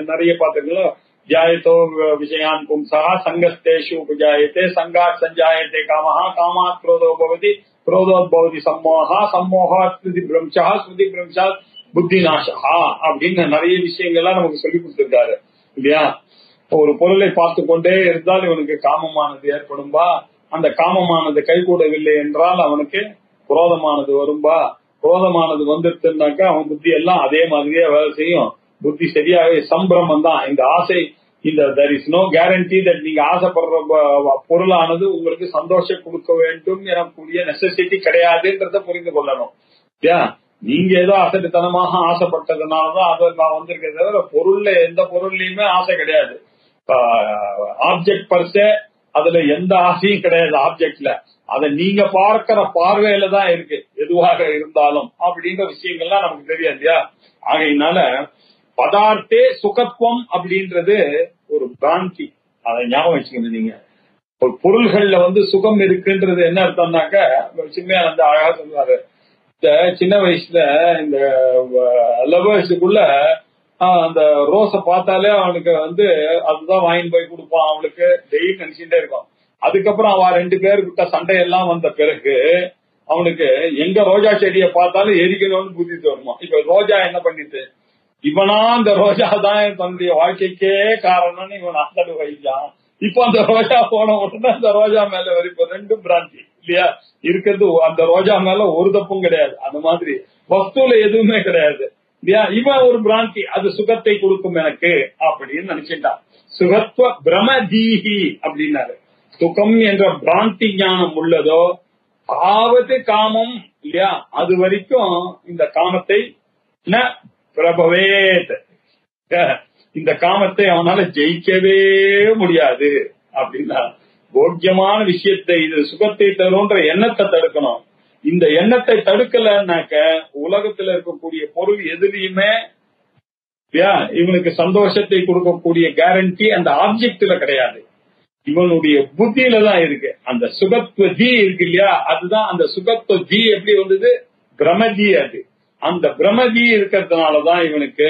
நிறைய பாத்துக்கலாம். ஜாயத்தோ விஷயான் பும்சா சங்கஸ்தேஷு உபஜாயத்தே சங்காத் சஞ்சாயத்தே காமஹா காமாத் குரோதோ பவதி குரோதோத் பவதி சம்மோகா சம்மோகாத் ஸ்ருதி பிரம்சா ஸ்ருதி பிரம்சா புத்தி நாசகா அப்படின்னு நிறைய விஷயங்கள்லாம் நமக்கு சொல்லி கொடுத்திருக்காரு இல்லையா. ஒரு பொருளை பார்த்து கொண்டே இருந்தால் இவனுக்கு காமமானது ஏற்படும்பா, அந்த காமமானது கைகூடவில்லை என்றால் அவனுக்கு குரோதமானது வரும்பா, குரோதமானது வந்துருச்சுனாக்கா அவன் புத்தி எல்லாம் அதே மாதிரியே வேலை செய்யும். புத்தி சரியாகவே சம்பிரமம் தான் இந்த ஆசை. இந்த there is no guarantee that நீங்க ஆசைப்படுற பொருளானது உங்களுக்கு சந்தோஷம் கொடுக்க வேண்டும் எனக்கூடிய நெசசிட்டி கிடையாதுன்றத புரிந்து கொள்ளணும். நீங்க ஏதோ அசட்டுத்தனமாக ஆசைப்பட்டதுனாலதான் அது நான் வந்திருக்கே தவிர பொருள்ல எந்த பொருள்லயுமே ஆசை கிடையாது. ஆப்ஜெக்ட் பர்சே அதுல எந்த ஆசையும் கிடையாது ஆப்ஜெக்ட்ல. அதை நீங்க பார்க்கிற பார்வையில தான் இருக்கு எதுவாக இருந்தாலும் அப்படின்ற விஷயங்கள்லாம் நமக்கு தெரியாது இல்லையா. ஆகையினால பதார்த்தே சுகத்துவம் அப்படின்றது ஒரு பிராந்தி. அதை ஞாபகம் வச்சுக்கணும். நீங்க ஒரு பொருள்கள்ல சுகம் இருக்குன்றது என்ன அர்த்தம்னாக்க, சின்ன அந்த அழகா சொல்லுவாரு, இந்த சின்ன வயசுல இந்த லவர்ஸுக்குள்ள அந்த ரோஸை பார்த்தாலே அவனுக்கு அதுதான் வாங்கி போய் கொடுப்பான். அவனுக்கு டெய்லி நினைச்சுட்டே இருக்கும். அதுக்கப்புறம் அவ 2 பேருக்கிட்ட சண்டையெல்லாம் வந்த பிறகு அவனுக்கு எங்க ரோஜா செடியை பார்த்தாலும் எரிக்கணும்னு புத்தி தோணுமா. இப்ப ரோஜா என்ன பண்ணிட்டு, இவனா அந்த ரோஜா தான் தன்னுடைய வாழ்க்கைக்கே காரணம்னு இவன் அந்த வைத்தான். இப்ப அந்த ரோஜா போன உடனே அந்த ரோஜா மேல இப்ப 2 பிராந்தி இல்லையா இருக்கிறது. அந்த ரோஜா மேல ஒரு தப்பும் கிடையாது. அந்த மாதிரி வஸ்துல எதுவுமே கிடையாது இல்லையா. இவன் ஒரு பிராந்தி, அது சுகத்தை கொடுக்கும் எனக்கு அப்படின்னு நினைச்சிட்டான். சுகத்துவ பிரமதீஹி அப்படின்னாரு. சுகம் என்ற பிராந்தி ஞானம் உள்ளதோ ஆவது காமம் இல்லையா, அது வரைக்கும் இந்த காமத்தை பிரபவேத், இந்த காமத்தை அவனால ஜெயிக்கவே முடியாது அப்படின்னா. போக்கியமான விஷயத்தை, இது சுகத்தை தரும்ன்ற எண்ணத்தை தடுக்கணும். இந்த எண்ணத்தை தடுக்கலன்னாக்க உலகத்துல இருக்கக்கூடிய பொருள் எதுலையுமே இவனுக்கு சந்தோஷத்தை கொடுக்கக்கூடிய கேரண்டி அந்த ஆப்ஜெக்ட்ல கிடையாது, இவனுடைய புத்தியில தான் இருக்கு. அந்த சுகத்துவ ஜி இருக்கு இல்லையா, அதுதான் அந்த சுகத்துவ ஜி எப்படி வந்தது, பிரமஜி. அது அந்த பிரமஜி இருக்கிறதுனாலதான் இவனுக்கு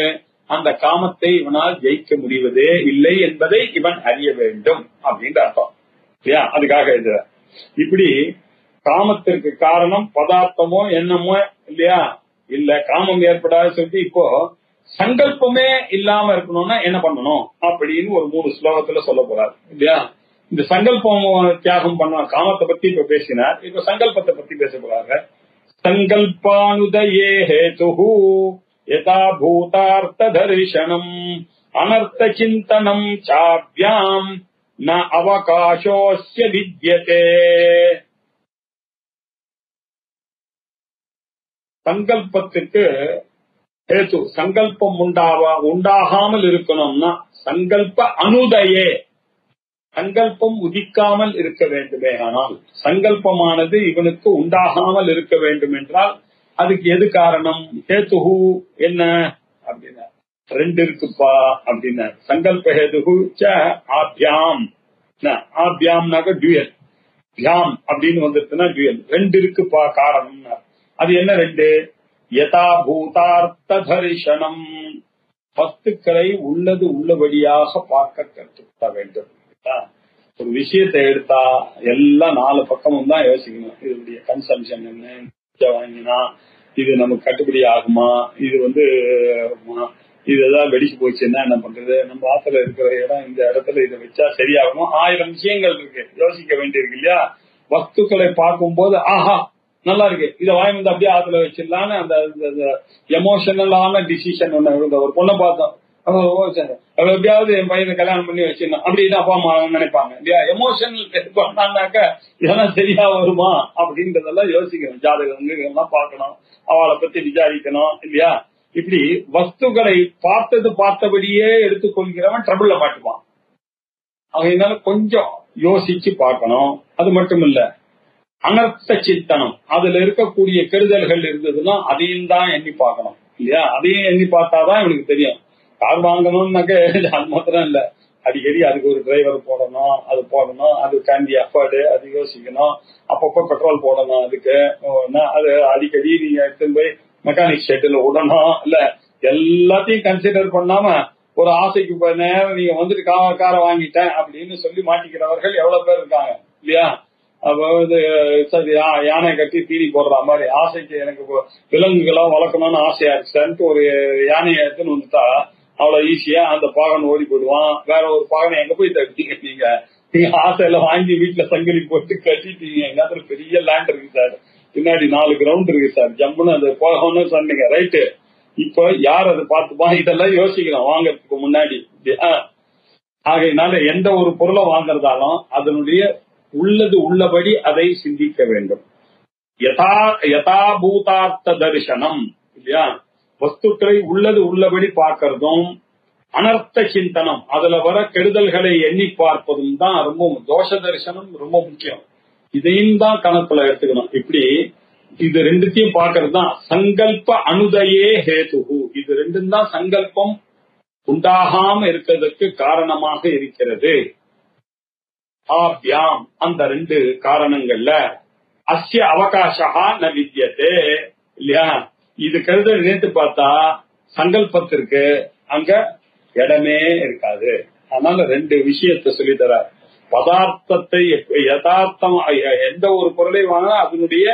அந்த காமத்தை இவனால் ஜெயிக்க முடிவதே இல்லை என்பதை இவன் அறிய வேண்டும் அப்படின்ற அர்த்தம் இல்லையா. அதுக்காக இது இப்படி காமத்திற்கு காரணம் பதார்த்தமோ எண்ணமோ இல்லையா, இல்ல காமம் ஏற்படாத சொல்லி இப்போ சங்கல்பமே இல்லாம இருக்கணும்னா என்ன பண்ணணும் அப்படின்னு ஒரு 3 ஸ்லோகத்துல சொல்ல போறாரு இல்லையா. இந்த சங்கல்பம் தியாகம் பண்ண காமத்தை பத்தி இப்ப பேசினார். இப்ப சங்கல்பத்தை பத்தி பேச போறாங்க. சங்கல்பானுதயே ஹேதுஹு யதா பூதார்த்த தரிசனம் அனர்த்த சிந்தனம் சாப்யாம் ந அவகாசோஸ்ய வித்யதே. சங்கல்பத்துக்கு ஹேது, சங்கல்பம் உண்டாகாமல் இருக்கணும்னா சங்கல்ப அனுதயே, சங்கல்பம் உதிக்காமல் இருக்க வேண்டுமே. ஆனால் சங்கல்பமானது இவனுக்கு உண்டாகாமல் இருக்க வேண்டும் என்றால் அதுக்கு எது காரணம், ஹேதுஹு என்ன அப்படின்னா 2 இருக்குப்பா அப்படின்னா. சங்கல்ப ஹேதுஹு ச ஆப்யாம், ஆப்யாம்னாக்க டுயல், தியாம் அப்படின்னு வந்துருச்சுன்னா டுயல். 2 இருக்குப்பா காரணம். அது என்ன 2? யதா பூதார்த்த தரிசனம், வஸ்துக்களை உள்ளது உள்ளபடியாக பார்க்க கற்றுக்க வேண்டும். ஒரு விஷயத்தை எடுத்தா எல்லாம் 4 பக்கமும் தான் யோசிக்கணும். இதனுடைய கன்சம்ஷன் என்ன, வாங்கினா இது நமக்கு கட்டுப்படி ஆகுமா, இது இது ஏதாவது வெடிச்சு போச்சுன்னா என்ன பண்றது, நம்ம ஆத்துல இருக்கிற இடம், இந்த இடத்துல இதை வச்சா சரியாகணும். 1000 விஷயங்கள் இருக்கு, யோசிக்க வேண்டியிருக்கு இல்லையா. வஸ்துக்களை பார்க்கும்போது ஆஹா நல்லா இருக்கு, இதை வாங்கி வந்து அப்படியே ஆத்துல வச்சிடலான்னு அந்த எமோஷனலான டிசிஷன் ஒண்ணு. ஒரு பொண்ணை பார்த்தோம், எப்படியாவது என் பையனை கல்யாணம் பண்ணி வச்சிடணும் அப்படின்னு அப்பா அம்மா நினைப்பாங்க இல்லையா. எமோஷனல் பண்ணாங்கனாக்க இதெல்லாம் சரியா வருமா அப்படின்றதெல்லாம் யோசிக்கணும். ஜாதகம் பார்க்கணும், அவளை பத்தி விசாரிக்கணும் இல்லையா. இப்படி வஸ்துக்களை பார்த்தபடியே எடுத்துக்கொள்கிறவன் ட்ரபிள்ல மாட்டுவான். அதனால கொஞ்சம் யோசிச்சு பார்க்கணும். அது மட்டும் இல்ல, அனர்த்த சித்தனம், அதுல இருக்கக்கூடிய கெடுதல்கள் இருந்ததுன்னா அதையும் தான் எண்ணி பார்க்கணும் இல்லையா. அதையும் எண்ணி பார்த்தாதான் இவனுக்கு தெரியும். கார் வாங்கணும்னாக்க அது மாத்திரம் இல்ல, அடிக்கடி அதுக்கு ஒரு டிரைவர் போடணும், அது கேண்டி அஃபோர்டு, அது யோசிக்கணும். அப்பப்போ பெட்ரோல் போடணும், அதுக்கு அது அடிக்கடி நீங்க எடுத்துன்னு போய் மெக்கானிக் ஷெட்ல விடணும் இல்ல. எல்லாத்தையும் கன்சிடர் பண்ணாம ஒரு ஆசைக்கு நேரம் நீங்க வந்துட்டு காரை வாங்கிட்டேன் அப்படின்னு சொல்லி மாட்டிக்கிறவர்கள் எவ்வளவு பேர் இருக்காங்க இல்லையா. அதாவது சரி யானை கட்டி தீனி போடுற மாதிரி ஆசைக்கு எனக்கு விலங்குகளாம் வளர்க்கணும்னு ஆசையா இருக்குன்ட்டு ஒரு யானையை எடுத்துன்னு வந்துட்டா அவ்வளவு ஈஸியா அந்த பாகன் ஓடி போயிடுவான். வேற ஒரு பாகனை எங்க போய் தட்டிங்க, நீங்க ஆசையில வாங்கி வீட்டுல சங்கிலி போட்டு கட்டிட்டீங்க. எங்காத்துல பெரிய லேண்ட் இருக்கு சார், பின்னாடி 4 கிரவுண்ட் இருக்கு சார், ஜம்முன்னு அது போகணும்னு சொன்னீங்க ரைட்டு. இப்ப யார் அதை பார்த்துப்பா, இதெல்லாம் யோசிக்கணும் வாங்கறதுக்கு முன்னாடி. ஆகையினால எந்த ஒரு பொருளை வாங்கறதாலும் அதனுடைய உள்ளது உள்ளபடி அதை சிந்திக்க வேண்டும். யதாபூதார்த்த தரிசனம் இல்லையா, வஸ்துக்களை உள்ளது உள்ளபடி பார்க்கறதும், அனர்த்த சிந்தனம், அதுல வர கெடுதல்களை எண்ணி பார்ப்பதும் தான் ரொம்ப தோஷ தரிசனம் ரொம்ப முக்கியம். இதையும் தான் கணக்குல எடுத்துக்கணும். இப்படி இது ரெண்டுத்தையும் பாக்குறது தான் சங்கல்ப அனுதயே ஹேதுகு. இது ரெண்டும் தான் சங்கல்பம் உண்டாகாம இருக்கிறதுக்கு காரணமாக இருக்கிறது. ஆப்யாம் அந்த ரெண்டு காரணங்கள்ல அஸ்ய அவகாசா ந வித்யதே இல்லையா. இது கருத நினைத்து பார்த்தா சங்கல்பத்திற்கு அங்க இடமே இருக்காது. அதனால ரெண்டு விஷயத்தை சொல்லித்தர. பதார்த்தத்தை யதார்த்தம், எந்த ஒரு பொருளை வாங்கினா அதனுடைய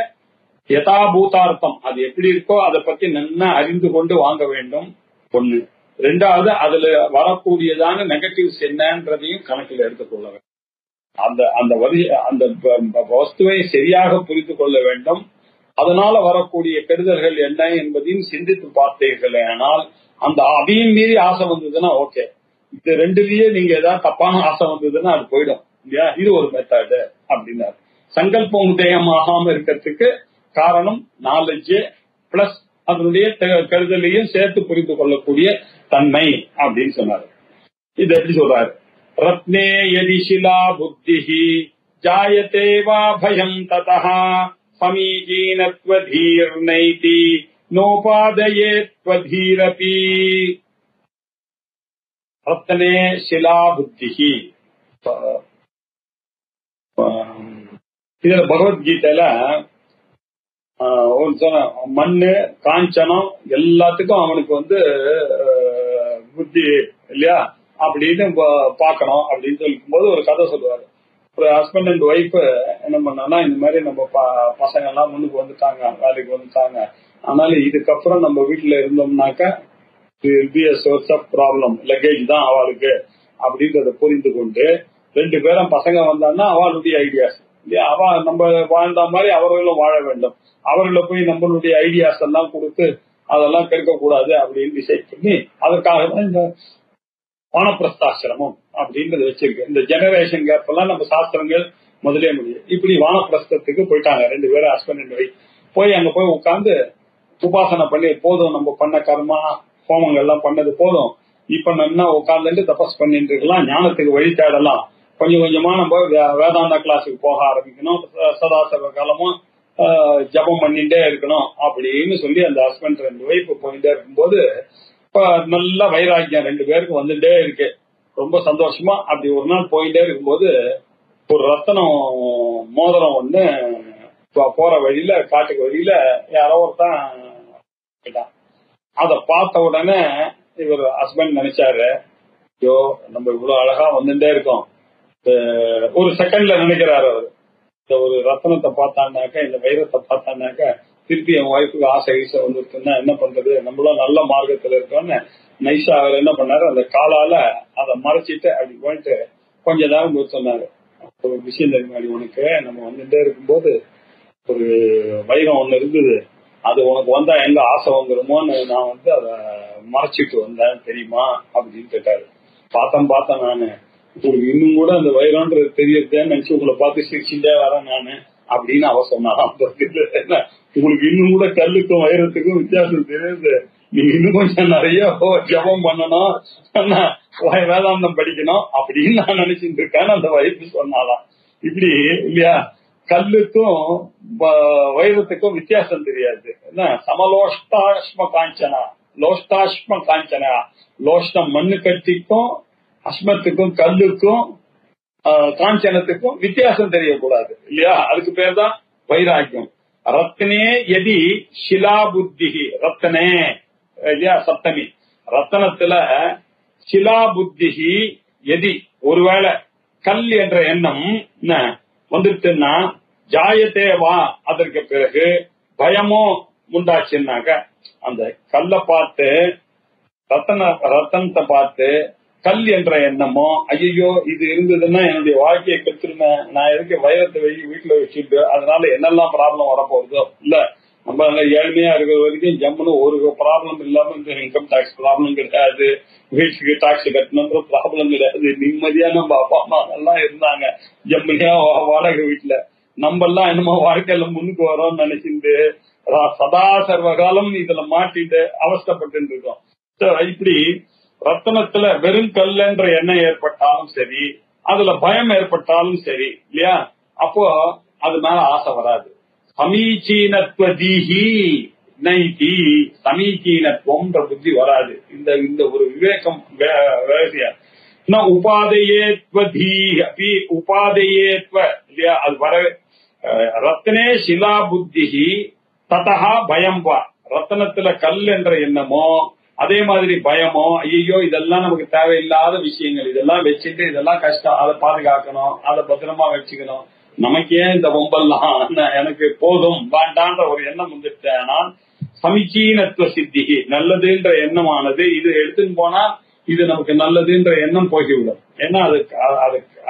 யதாபூதார்த்தம் அது எப்படி இருக்கோ அதை பத்தி நல்லா அறிந்து கொண்டு வாங்க வேண்டும். ஒண்ணு. ரெண்டாவது அதுல வரக்கூடியதான நெகட்டிவ்ஸ் என்னன்றதையும் கணக்கில் எடுத்துக்கொள்ள வேண்டும். அந்த வஸ்துவை சரியாக புரிந்து கொள்ள வேண்டும். அதனால வரக்கூடிய கெடுதல்கள் என்ன என்பதையும் சிந்தித்து பார்த்தீர்கள். ஆனால் அந்த அதையும் மீறி ஆசை வந்ததுன்னா ஓகே. இது ரெண்டுலயே நீங்க ஏதாவது தப்பான ஆசை வந்ததுன்னா அது போயிடும் இல்லையா. இது ஒரு மெத்தடு அப்படின்னாரு. சங்கல்பம் உதயமாகாம இருக்கிறதுக்கு காரணம் நாலேஜ் பிளஸ் அதனுடைய கருதலையும் சேர்த்து புரிந்து கொள்ளக்கூடிய தன்மை அப்படின்னு சொன்னாரு. இது எப்படி சொல்றாரு? ரத்னே யதி ஷிலா புத்திஹி ஜாயதே வா பயம் ததஹ சமீஜீனத்வதீர்னைதி நோபாதயேத்வதீரபி. ரத்னே ஷிலா புத்திஹி. இதுல பகவத்கீதையில மண்ணு காஞ்சனம் எல்லாத்துக்கும் அவனுக்கு புத்தி இல்லையா அப்படின்னு பாக்கணும் அப்படின்னு சொல்லிக்கும் போது ஒரு கதை சொல்லுவாரு. ஒரு ஹஸ்பண்ட் அண்ட் ஒய்ஃப் என்ன பண்ணா, இந்த மாதிரி நம்ம பசங்க எல்லாம் முன்னுக்கு வந்துட்டாங்க, வேலைக்கு வந்துட்டாங்க, ஆனாலும் இதுக்கப்புறம் நம்ம வீட்டுல இருந்தோம்னாக்கா சோர்ஸ் ஆஃப் ப்ராப்ளம், லக்கேஜ் தான் அவளுக்கு அப்படின்றத புரிந்து கொண்டு ரெண்டு பேரும் பசங்க வந்தாங்கன்னா அவளுடைய ஐடியாஸ் இல்லையா, அவ நம்ம வாழ்ந்த மாதிரி அவர்களும் வாழ வேண்டும். அவர்களை போய் நம்மளுடைய ஐடியாஸ் எல்லாம் கொடுத்து அதெல்லாம் கெடுக்க கூடாது அப்படின்னு டிசைட் பண்ணி அதற்காக தான் இந்த வானப்பிரஸ்தாசிரமம் அப்படின்றது வச்சிருக்கு. இந்த ஜெனரேஷன் கேப் எல்லாம் நம்ம சாஸ்திரங்கள் முதலே முடியும். இப்படி வானப்பிரஸ்தத்துக்கு போயிட்டாங்க ரெண்டு பேரும் ஹஸ்பண்ட் அண்ட் ஒய்ஃப். போய் அங்க போய் உட்கார்ந்து உபாசனை பண்ணி போதும், நம்ம பண்ண கர்மா ஹோமங்கள் எல்லாம் பண்ணது போதும், இப்ப நல்லா உட்கார்ந்துட்டு தபஸ் பண்ணிட்டு இருக்கலாம், ஞானத்துக்கு வழி தேடலாம், கொஞ்சம் கொஞ்சமா நம்ம வேதாந்தா கிளாஸுக்கு போக ஆரம்பிக்கணும், சதாசர்வ காலமும் ஜபம் பண்ணிட்டே இருக்கணும் அப்படின்னு சொல்லி அந்த ஹஸ்பண்ட் ரெண்டு ஒய்ஃப் போயிட்டே இருக்கும்போது இப்ப நல்ல வைராக்கியம் ரெண்டு பேருக்கு வந்துட்டே இருக்கு. ரொம்ப சந்தோஷமா அப்படி ஒரு நாள் போயிட்டே இருக்கும்போது ஒரு ரத்தனம் மோதிரம் ஒண்ணு போற வழியில காட்டுக்கு வழியில யாரோ ஒருத்தான் கேட்டான். அத பார்த்த உடனே இவர் ஹஸ்பண்ட் நினைச்சாரு, ஐயோ நம்ம இவ்வளவு அழகா வந்துட்டே இருக்கோம். ஒரு செகண்ட்ல நினைக்கிறாரு அவரு, இந்த ஒரு ரத்தனத்தை பார்த்தாண்டாக்க, இந்த வைரத்தை பார்த்தாண்டாக்க திருப்பி என் ஒய்ஃபுக்கு ஆசை ஈசை வந்துருக்குன்னா என்ன பண்றது, நம்மளும் நல்ல மார்க்கத்துல இருக்கோம்னு நைஸா அவர் என்ன பண்ணாரு, அந்த காலால அதை மறைச்சிட்டு அப்படி போயிட்டு கொஞ்ச நேரம் போய் சொன்னாரு, ஒரு விஷயம் தெரியுமா உனக்கு, நம்ம வந்துட்டே இருக்கும்போது ஒரு வைரம் ஒண்ணு இருந்தது, அது உனக்கு வந்தா எங்க ஆசை வந்துருமோன்னு நான் அதை மறைச்சிட்டு வந்தேன் தெரியுமா அப்படின்னு கேட்டாரு. பார்த்தேன் நானு, உங்களுக்கு இன்னும் கூட அந்த வைரம்ன்றது தெரியறதேன்னு நினைச்சு உங்களை பார்த்து சிரிச்சுட்டே வரேன் நானு அப்படின்னு அவ சொன்னான். உங்களுக்கு இன்னும் கூட கல்லுக்கும் வைரத்துக்கும் வித்தியாசம் தெரியுது, நீங்க இன்னும் கொஞ்சம் நிறைய ஜபம் பண்ணணும், வேதாந்தம் படிக்கணும் அப்படின்னு நான் நினைச்சிட்டு இருக்கேன்னு அந்த வைப்பு சொன்னாலாம். இப்படி இல்லையா, கல்லுக்கும் வைரத்துக்கும் வித்தியாசம் தெரியாது. என்ன சமலோஷ்டாஷ்ம காஞ்சனா, லோஷ்டாஷ்ம காஞ்சனா, லோஷ்டம் மண்ணு கட்டிக்கும் அஸ்மத்துக்கும் கல்லுக்கும் காஞ்சனத்துக்கும் வித்தியாசம் தெரியக்கூடாது இல்லையா, அதுக்கு பேர் தான் வைராக்கியம். ரத்னே எதி ஷிலா புத்தி, ரத்தனே இல்லையா சப்தமி, ரத்தனத்துல ஷிலா புத்தி எதி ஒருவேளை கல் என்ற எண்ணம் வந்துட்டுன்னா ஜாயத்தே வா, அதற்கு பிறகு பயமோ உண்டாச்சுன்னாக்க, அந்த கல்லை பார்த்து ரத்தனத்தை பார்த்து கல் என்ற எண்ணமோ, ஐயோ இது இருந்ததுன்னா என்னுடைய வாழ்க்கையை கெடுத்துருமே, நான் எதுக்கு வைரத்தை வீட்டுல வச்சுட்டு அதனால என்னெல்லாம் ப்ராப்ளம் வரப்போகுதோ, இல்ல நம்ம ஏழ்மையா இருக்கிற வரைக்கும் ஜம்முன்னு ஒரு ப்ராப்ளம் இல்லாம இன்கம் டாக்ஸ் ப்ராப்ளம் கிடையாது, வீட்டுக்கு டாக்ஸ் கட்டணுன்ற ப்ராப்ளம் கிடையாது, நிம்மதியா நம்ம அப்பா அம்மா எல்லாம் இருந்தாங்க ஜம்முனியா வாடகை வீட்டுல, நம்ம எல்லாம் என்னமோ வாழ்க்கையில முன்னுக்கு வரோம்னு நினைச்சிட்டு சதா சர்வகாலம் இதுல மாட்டிட்டு அவஸ்தப்பட்டு இருக்கோம். இப்படி ரத்தனத்துல வெறும் கல்லுன்ற எண்ணம் ஏற்பட்டாலும் சரி, அதுல பயம் ஏற்பட்டாலும் சரி இல்லையா, அப்போ அது மேல ஆசை வராது. சமீச்சீனத்வதீஹி நைதி, சமீச்சீனத்துவம்ன்ற புத்தி வராது. இந்த ஒரு விவேகம் உபாதையேத்வதீ அப்படி உபாதையேத்வ இல்லையா, அது வர ரத்னே சிலா புத்திஹி ததஹா பயம் வா, ரத்தனத்துல கல் என்ற எண்ணமோ அதே மாதிரி பயமோ, ஐயோ இதெல்லாம் நமக்கு தேவையில்லாத விஷயங்கள், இதெல்லாம் வச்சுட்டு இதெல்லாம் கஷ்டம், அதை பாதுகாக்கணும், அதை பத்திரமா வச்சுக்கணும், நமக்கு ஏன் இந்த பொம்பெல்லாம், எனக்கு போதும் வேண்டான்ற ஒரு எண்ணம் வந்துட்டேன்னா சமீச்சீனத்துவ சித்திகி, நல்லதுன்ற எண்ணமானது இது எடுத்துன்னு போனா இது நமக்கு நல்லதுன்ற எண்ணம் போய்விடும். ஏன்னா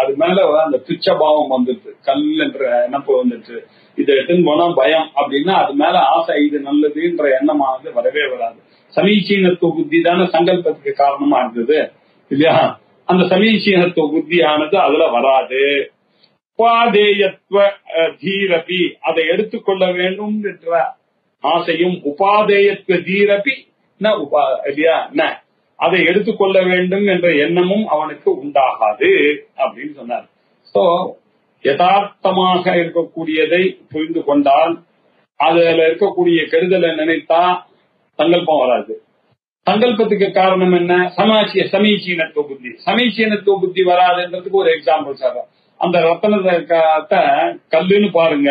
அது மேல அந்த துச்சபாவம் வந்துட்டு, கல் என்ற எண்ணம் வந்துட்டு, இதை எடுத்துன்னு போனா பயம் அப்படின்னா அது மேல ஆசை, இது நல்லதுன்ற எண்ணமானது வரவே வராது. சமீச்சீனத்துவ புத்தி தானே சங்கல்பத்துக்கு காரணமா இருந்தது இல்லையா, அந்த சமீச்சீனத்துவ புத்தியானது அதுல வராது. உபாதேயத்துவ தீரபி, அதை எடுத்துக்கொள்ள வேண்டும் என்ற ஆசையும், உபாதேயத்துவ தீரபி இல்லையா, அதை எடுத்துக்கொள்ள வேண்டும் என்ற எண்ணமும் அவனுக்கு உண்டாகாது அப்படின்னு சொன்னார். சோ யதார்த்தமாக இருக்கக்கூடியதை புரிந்து கொண்டால் அதுல இருக்கக்கூடிய கெடுதலை நினைத்தா சங்கல்பம் வராது. சங்கல்பத்துக்கு காரணம் என்ன? சமீச்சீனத்துவ புத்தி. சமீச்சீனத்துவ புத்தி வராதுன்றதுக்கு ஒரு எக்ஸாம்பிள் சார். அந்த ரத்தனத்தை கல்லுன்னு பாருங்க,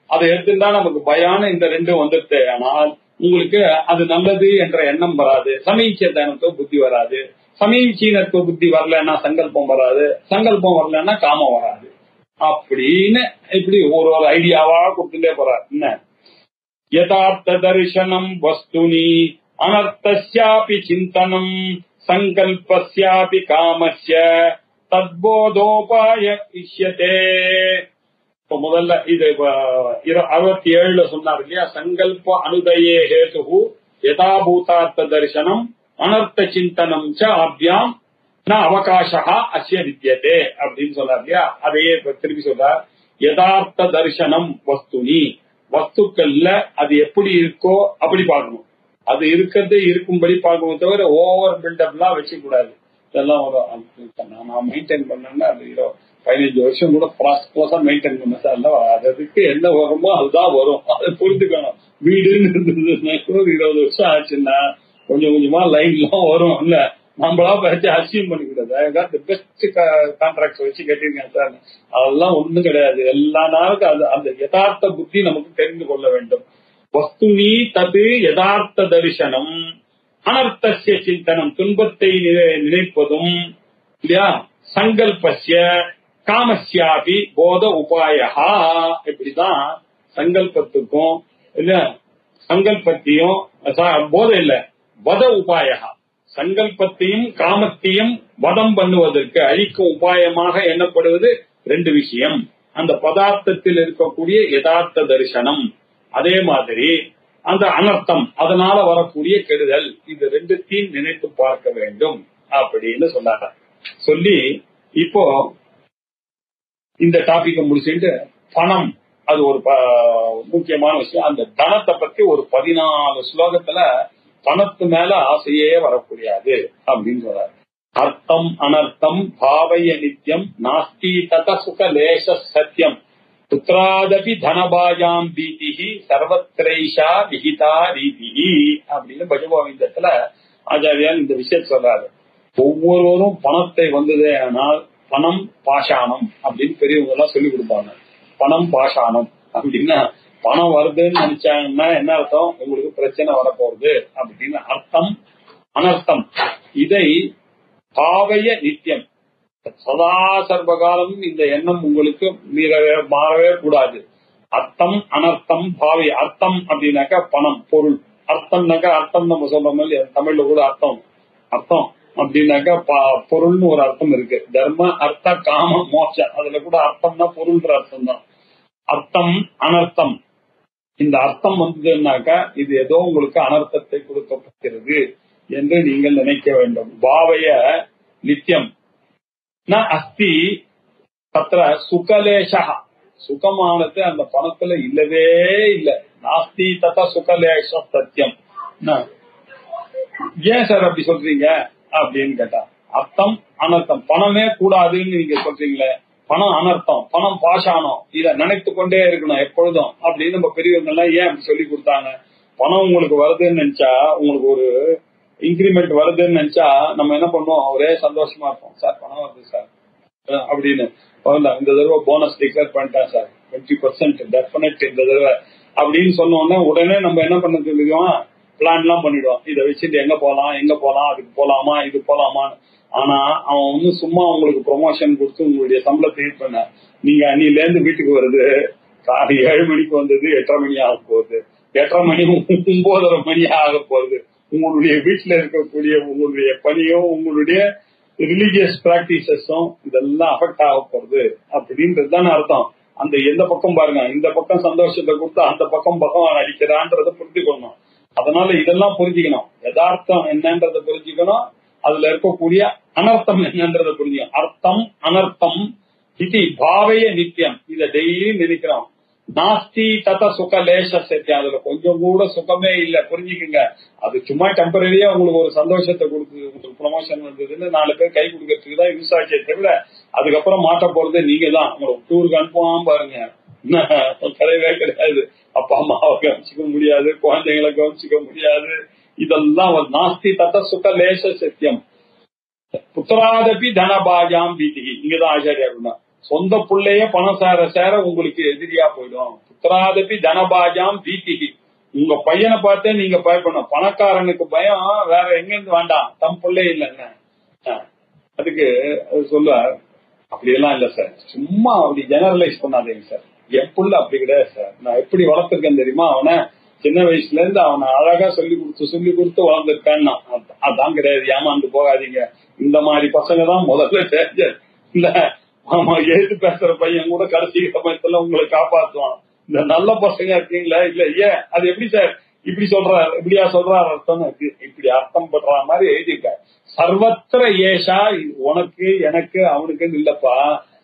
அதை எடுத்துட்டா நமக்கு பயான இந்த ரெண்டும் வந்துட்டு, ஆனால் உங்களுக்கு அது நல்லது என்ற எண்ணம் வராது. சமீச்சீனத்துவ புத்தி வராது. சமீச்சீனத்துவ புத்தி வரலன்னா சங்கல்பம் வராது. சங்கல்பம் வரலன்னா காமம் வராது. அப்படின்னு இப்படி ஒரு ஐடியாவா கொடுத்துட்டே போறார். என்ன யதார்த்த தரிசனம் வஸ்துனி அனர்த்தஸ்யாபி சிந்தனம் சங்கல்பஸ்யாபி காமஸ்ய தத்போதோபாய இஷ்யதே. இப்ப முதல்ல இது 67 சொன்னார் இல்லையா, சங்கல்ப அனுதயே ஹேது யதாபூதார்த்த தரிசனம் அனர்த்த சிந்தனம் ச ஆப்யாம் ந அவகாசா அஸ்ய வித்யதே அப்படின்னு சொல்றார் இல்லையா. அதையே திருப்பி சொல்றார். யதார்த்த தரிசனம் வஸ்துனி, வஸ்துக்கள்ல அது எப்படி இருக்கோ அப்படி பார்க்கணும். அது இருக்கிறது இருக்கும்படி பார்க்கணும், தவிர ஓவர் பில்டப் எல்லாம் வச்சுக்க கூடாது. இதெல்லாம் நான் மெயின்டைன் பண்ணேன்னா அது 15 வருஷம் கூட ப்ராஸ்பரஸா மெயின்டைன் பண்ண சார். அதுக்கு என்ன வருமோ அதுதான் வரும், அதை புரிஞ்சுக்கணும். வீடுன்னு இருந்ததுன்னா 20 வருஷம் ஆச்சுன்னா கொஞ்சம் கொஞ்சமா லைன் எல்லாம் வரும். இல்ல நம்மளா வச்சு அசியூம் பண்ணிக்கூடாது. பெஸ்ட் கான்ட்ராக்ட் வச்சு கட்டிருக்கேன் சார், அதெல்லாம் ஒண்ணும் கிடையாது. எல்லா நாளுக்கும் அது அந்த யதார்த்த புத்தி நமக்கு தெரிந்து கொள்ள வேண்டும். வஸ்துனி தது யதார்த்த தரிசனம் அனர்த்தசிய சிந்தனம், துன்பத்தை நினைப்பதும் இல்லையா, சங்கல்பஸ்ய காமஸ்யாபி போத உபாயா. இப்படிதான் சங்கல்பத்துக்கும் இல்ல சங்கல்பத்தையும் போத இல்ல வத உபாயா, சங்கல்பத்தையும் காமத்தையும் வதம் பண்ணுவதற்கு அழிக்கும் உபாயமாக எண்ணப்படுவது ரெண்டு விஷயம். அந்த பதார்த்தத்தில் இருக்கக்கூடிய யதார்த்த தரிசனம், அதே மாதிரி அந்த அனர்த்தம், அதனால வரக்கூடிய கெடுதல், இது ரெண்டுத்தையும் நினைத்து பார்க்க வேண்டும் அப்படின்னு சொன்னாங்க. சொல்லி இப்போ இந்த டாபிக்க முடிச்சுட்டு பணம், அது ஒரு முக்கியமான விஷயம். அந்த தனத்தை பத்தி ஒரு 14 ஸ்லோகத்துல பணத்து மேல ஆசையே வரக்கூடியது அப்படின்னு சொல்றாரு. அர்த்தம் அனர்த்தம் பாவய நித்தியம் நாஸ்தி தத சுக லேச சத்தியம் புத்திராதபி தனபாயாம் பீதிஹி சர்வத்ரைஷா விஹிதா ரீதிஹி அப்படின்னு பஜகோவிந்தத்துல ஆச்சாரியார் இந்த விஷயத்தை சொல்றாரு. ஒவ்வொருவரும் பணத்தை வந்ததே ஆனால் பணம் பாஷாணம் அப்படின்னு பெரியவங்க எல்லாம் சொல்லி கொடுப்பாங்க. பணம் பாஷாணம் அப்படின்னா பணம் வருதுன்னு நினைச்சாங்கன்னா என்ன அர்த்தம், உங்களுக்கு பிரச்சனை வரப்போகுது அப்படின்னு அர்த்தம். அனர்த்தம் இதை பாவைய நித்தியம், சதா சர்வகாலமும் இந்த எண்ணம் உங்களுக்கு மாறவே கூடாது. அர்த்தம் அனர்த்தம் பாவை. அர்த்தம் அப்படின்னாக்கா பணம் பொருள், அர்த்தம்னாக்கா அர்த்தம் நம்ம சொல்ற மாதிரி தமிழ்ல கூட அர்த்தம். அர்த்தம் அப்படின்னாக்கா பொருள்னு ஒரு அர்த்தம் இருக்கு. தர்ம அர்த்த காம மோட்ச, அதுல கூட அர்த்தம்னா பொருள்ன்ற அர்த்தம் தான். அர்த்தம் அனர்த்தம், இந்த அர்த்தம் வந்ததுன்னாக்கா இது ஏதோ உங்களுக்கு அனர்த்தத்தை கொடுக்கப்பட்டிருக்கிறது என்று நீங்கள் நினைக்க வேண்டும். பாவைய நித்தியம் ந அஸ்தி தத்ர சுகலேஷா, சுகமானது அந்த பணத்துல இல்லவே இல்லை. நாஸ்தி தத சுகலேஷ சத்தியம். ஏன் சார் அப்படி சொல்றீங்க அப்படின்னு கேட்டா, அர்த்தம் அனர்த்தம், பணமே கூடாதுன்னு நீங்க சொல்றீங்களே, பணம் அனர்த்தம், பணம் பாஷானம், இத நினைத்து கொண்டே இருக்கணும் எப்பொழுதும் அப்படின்னு நம்ம பெரியவங்க எல்லாம் ஏன் அப்படி சொல்லி கொடுத்தாங்க? பணம் உங்களுக்கு வருதுன்னு நினைச்சா, உங்களுக்கு ஒரு இன்கிரிமெண்ட் வருதுன்னு நினைச்சா நம்ம என்ன பண்ணுவோம்? ஒரே சந்தோஷமா இருப்போம். சார் பணம் வருது சார் அப்படின்னு. இந்த தடவை போனஸ் டிக்ளேர் பண்ணிட்டேன் சார், 20% டெஃபினட் இந்த தடவை அப்படின்னு சொன்னோம்னா உடனே நம்ம என்ன பண்ண சொல்லிடுவோம்? பிளான் எல்லாம் பண்ணிடுவோம். இதை வச்சுட்டு எங்க போலாம், அதுக்கு போலாமா, இது போலாமா. ஆனா அவன் வந்து சும்மா உங்களுக்கு ப்ரொமோஷன் கொடுத்து உங்களுடைய சம்பளத்தை ஈட் பண்ண, நீங்க அன்னில இருந்து வீட்டுக்கு வருது 7 மணிக்கு வந்தது 8:30 மணி ஆக போகுது, 8:30 மணி 9:30 மணி ஆக போகுது. உங்களுடைய வீட்டுல இருக்கக்கூடிய உங்களுடைய பணியும் உங்களுடைய ரிலீஜியஸ் பிராக்டிசஸும் இதெல்லாம் அஃபெக்ட் ஆக போறது அப்படின்றதுதான் அர்த்தம். அந்த எந்த பக்கம் பாருங்க, இந்த பக்கம் சந்தோஷத்தை கொடுத்து அந்த பக்கம் பகவான் அடிக்கிறான்றத புரிஞ்சுக்கணும். அதனால இதெல்லாம் புரிஞ்சுக்கணும். யதார்த்தம் என்னன்றதை புரிஞ்சுக்கணும், அதுல இருக்கக்கூடிய அனர்த்தம் என்னன்றதை புரிஞ்சுக்கணும். அர்த்தம் அனர்த்தம் இது பாவைய நித்தியம், இத டெய்லி நினைக்கிறோம். நாஸ்தி தத சுக லேச சத்தியம், அதுல கொஞ்சம் கூட சுகமே இல்ல, புரிஞ்சுக்குங்க. அது சும்மா டெம்பரரியா உங்களுக்கு ஒரு சந்தோஷத்தை கொடுத்து உங்களுக்கு ப்ரமோஷன் வந்ததுன்னு 4 பேர் கை கொடுக்கறதுக்கு தான் யூஸ் ஆச்சே தவிர அதுக்கப்புறம் மாட்ட போறது நீங்க தான். உங்களுக்கு டூருக்கு அனுப்புவாம பாருங்க, கிடையவே கிடையாது. அப்பா அம்மாவை கவனிச்சுக்க முடியாது, குழந்தைங்களை கவனிச்சுக்க முடியாது. இதெல்லாம் நாஸ்தி தத சுக லேச சத்தியம் புத்திராதபி தனபாஜாம் வீட்டிகி. இங்கதான் ஆச்சாரியா இருந்தா சொந்த பிள்ளைய பணம் சேர உங்களுக்கு எதிரியா போயிடும். புத்திராதபி தனபாஜாம் வீட்டிகி. உங்க பையனை பார்த்தே நீங்க பயப்படணும். பணக்காரனுக்கு பயம் வேற எங்க இருந்து வேண்டாம், தம் பிள்ளை இல்லைன்னு. அதுக்கு சொல்ல அப்படியெல்லாம் இல்ல சார், சும்மா அப்படி ஜெனரலைஸ் பண்ணாதீங்க சார். என் புள்ள அப்படி கிடையாது சார், நான் எப்படி வளர்த்திருக்கேன் தெரியுமா, அவனை சின்ன வயசுல இருந்து அவனை அழகா சொல்லி கொடுத்து வளர்ந்துருக்கான்னா. அதான் கிடையாது, ஏமாந்து போகாதீங்க. இந்த மாதிரி பசங்க தான் முதல்ல டேஞ்சர். இல்ல ஆமா, எழுத்து பேசுற பையன் கூட கடைசி சமயத்துல உங்களை காப்பாத்துவான். இந்த நல்ல பசங்க இருக்கீங்களா, இல்ல ஏன் அது எப்படி சார் இப்படி சொல்றாரு, இப்படியா சொல்றாரு அர்த்தம், இப்படி அர்த்தம் பண்ற மாதிரி எழுதியிருக்க. சர்வத்திர ஏஷா, உனக்கு எனக்கு அவனுக்குன்னு இல்லப்பா.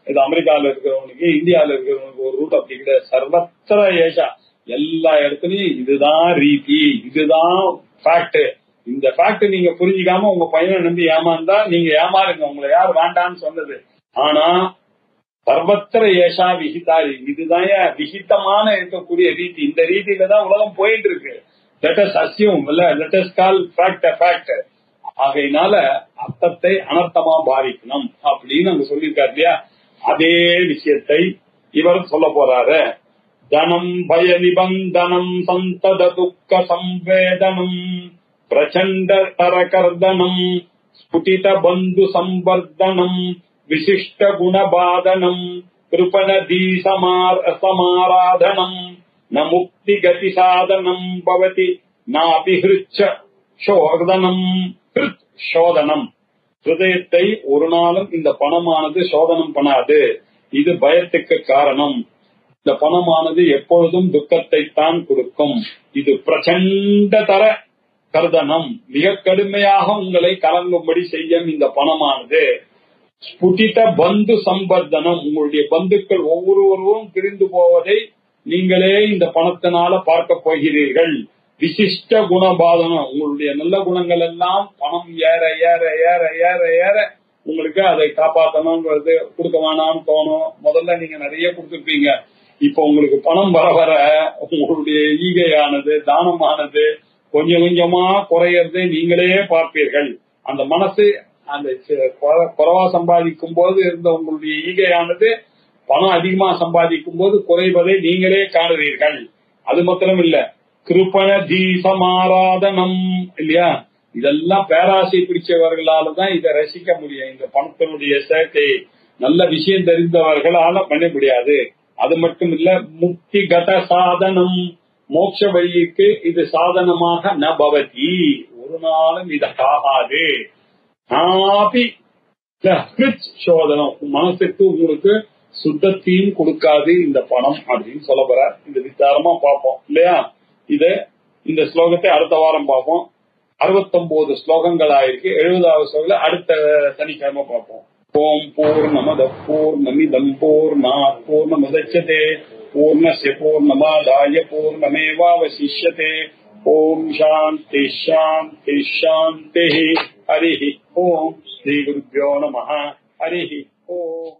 இது அமெரிக்கால இருக்கிறவனுக்கு இந்தியாவில இருக்கிறவனுக்கு ஒரு ரூட் அப்படி கிடையாது. சர்வத்திர ஏஷா, எல்லா இடத்துலயும் இதுதான் ரீதி, இதுதான் ஃபேக்ட். இந்த ஃபேக்ட் நீங்க புரிஞ்சுக்காம உங்க பையனை நம்பி ஏமாந்தா நீங்க ஏமாறுங்க, உங்களை யார் வேண்டான்னு சொன்னது. ஆனா சர்வத்திர ஏஷா விஹிதாரி, இதுதான் விஹிதமான இருக்கக்கூடிய ரீதி. இந்த ரீதியில தான் உலகம் போயிட்டு இருக்கு. லெட் அஸ் அஸ்யூம், இல்ல let us call fact a fact. ஆகையினால அர்த்தத்தை அனர்த்தமா பாதிக்கணும் அப்படின்னு அங்க சொல்லியிருக்காரு இல்லையா. அதே விஷயத்தை இவர் சொல்ல போறாரு. தனம் பய நிபந்தனம் சந்தத துக்க சம்வேதனம் பிரச்சண்ட தரகர்தனம் ஸ்புடித பந்து சம்பர்தனம் விசிஷ்ட குணபாதனம் கிருபணதி சமாராதனம் ந முக்தி கதி சாதனம் பவதி நாபிஹ்ருச்ச சோதனம். சோதனம், ஹிருதயத்தை ஒரு நாளும் இந்த பணமானது சோதனம் பண்ணாது. இது பயத்துக்கு காரணம். இந்த பணமானது எப்பொழுதும் துக்கத்தை தான் கொடுக்கும். இது பிரச்சண்ட தர கர்தனம், மிக கடுமையாக உங்களை கலங்கும்படி செய்யும் இந்த பணமானது. ஸ்புடித பந்து சம்பர்தனம், உங்களுடைய பந்துக்கள் ஒவ்வொருவரும் பிரிந்து போவதை நீங்களே இந்த பணத்தினால பார்க்க போகிறீர்கள். விசிஷ்ட குணபாதனம், உங்களுடைய நல்ல குணங்கள் எல்லாம் பணம் ஏற ஏற ஏற ஏற ஏற உங்களுக்கு அதை காப்பாற்றணும்ன்றது கொடுக்க வேணாம்னு தோணும். முதல்ல நீங்க நிறைய கொடுத்துருப்பீங்க. இப்ப உங்களுக்கு பணம் வர வர உங்களுடைய ஈகையானது தானமானது கொஞ்சம் கொஞ்சமா குறையறதை நீங்களே பார்ப்பீர்கள். அந்த மனசு அந்த குறைவா சம்பாதிக்கும் போது இருந்த உங்களுடைய ஈகையானது பணம் அதிகமா சம்பாதிக்கும் போது குறைவதை நீங்களே காணுவீர்கள். அது மாத்திரம் இல்ல, கிருபண தீசமாராதனம் இல்லையா, இதெல்லாம் பேராசை பிடிச்சவர்களாலதான் இதை ரசிக்க முடியும். இந்த பணத்தினுடைய சேர்க்கை நல்ல விஷயம் தெரிந்தவர்களால பண்ண முடியாது. அது மட்டும் இல்ல, முக்தி கத சாதனம், மோட்ச வழிக்கு இது சாதனமாக ந பவதி, ஒரு நாளும் இது ஆகாது. நாபி சோதனம், மனசுக்கு உங்களுக்கு சுத்தத்தையும் கொடுக்காது இந்த பணம் அப்படின்னு சொல்ல போற. இந்த விசாரமா பார்ப்போம் இல்லையா. இத இந்த ஸ்லோகத்தை அடுத்த வாரம் பார்ப்போம். 69 ஸ்லோகங்கள் ஆயிருக்கு. 70வது ஸ்லோகம் அடுத்த சனிக்கிழமை பார்ப்போம். ஓம் பூர்ணமத பூர்ணமிதம் பூர்ணாத் பூர்ணமுதச்யதே பூர்ணஸ்ய பூர்ணமாதாய பூர்ணமேவாவசிஷ்யதே. ஓம் சாந்தி சாந்தி சாந்தி. ஹரி ஓம். ஸ்ரீ குருப்யோ நமஹ. ஹரி ஓம்.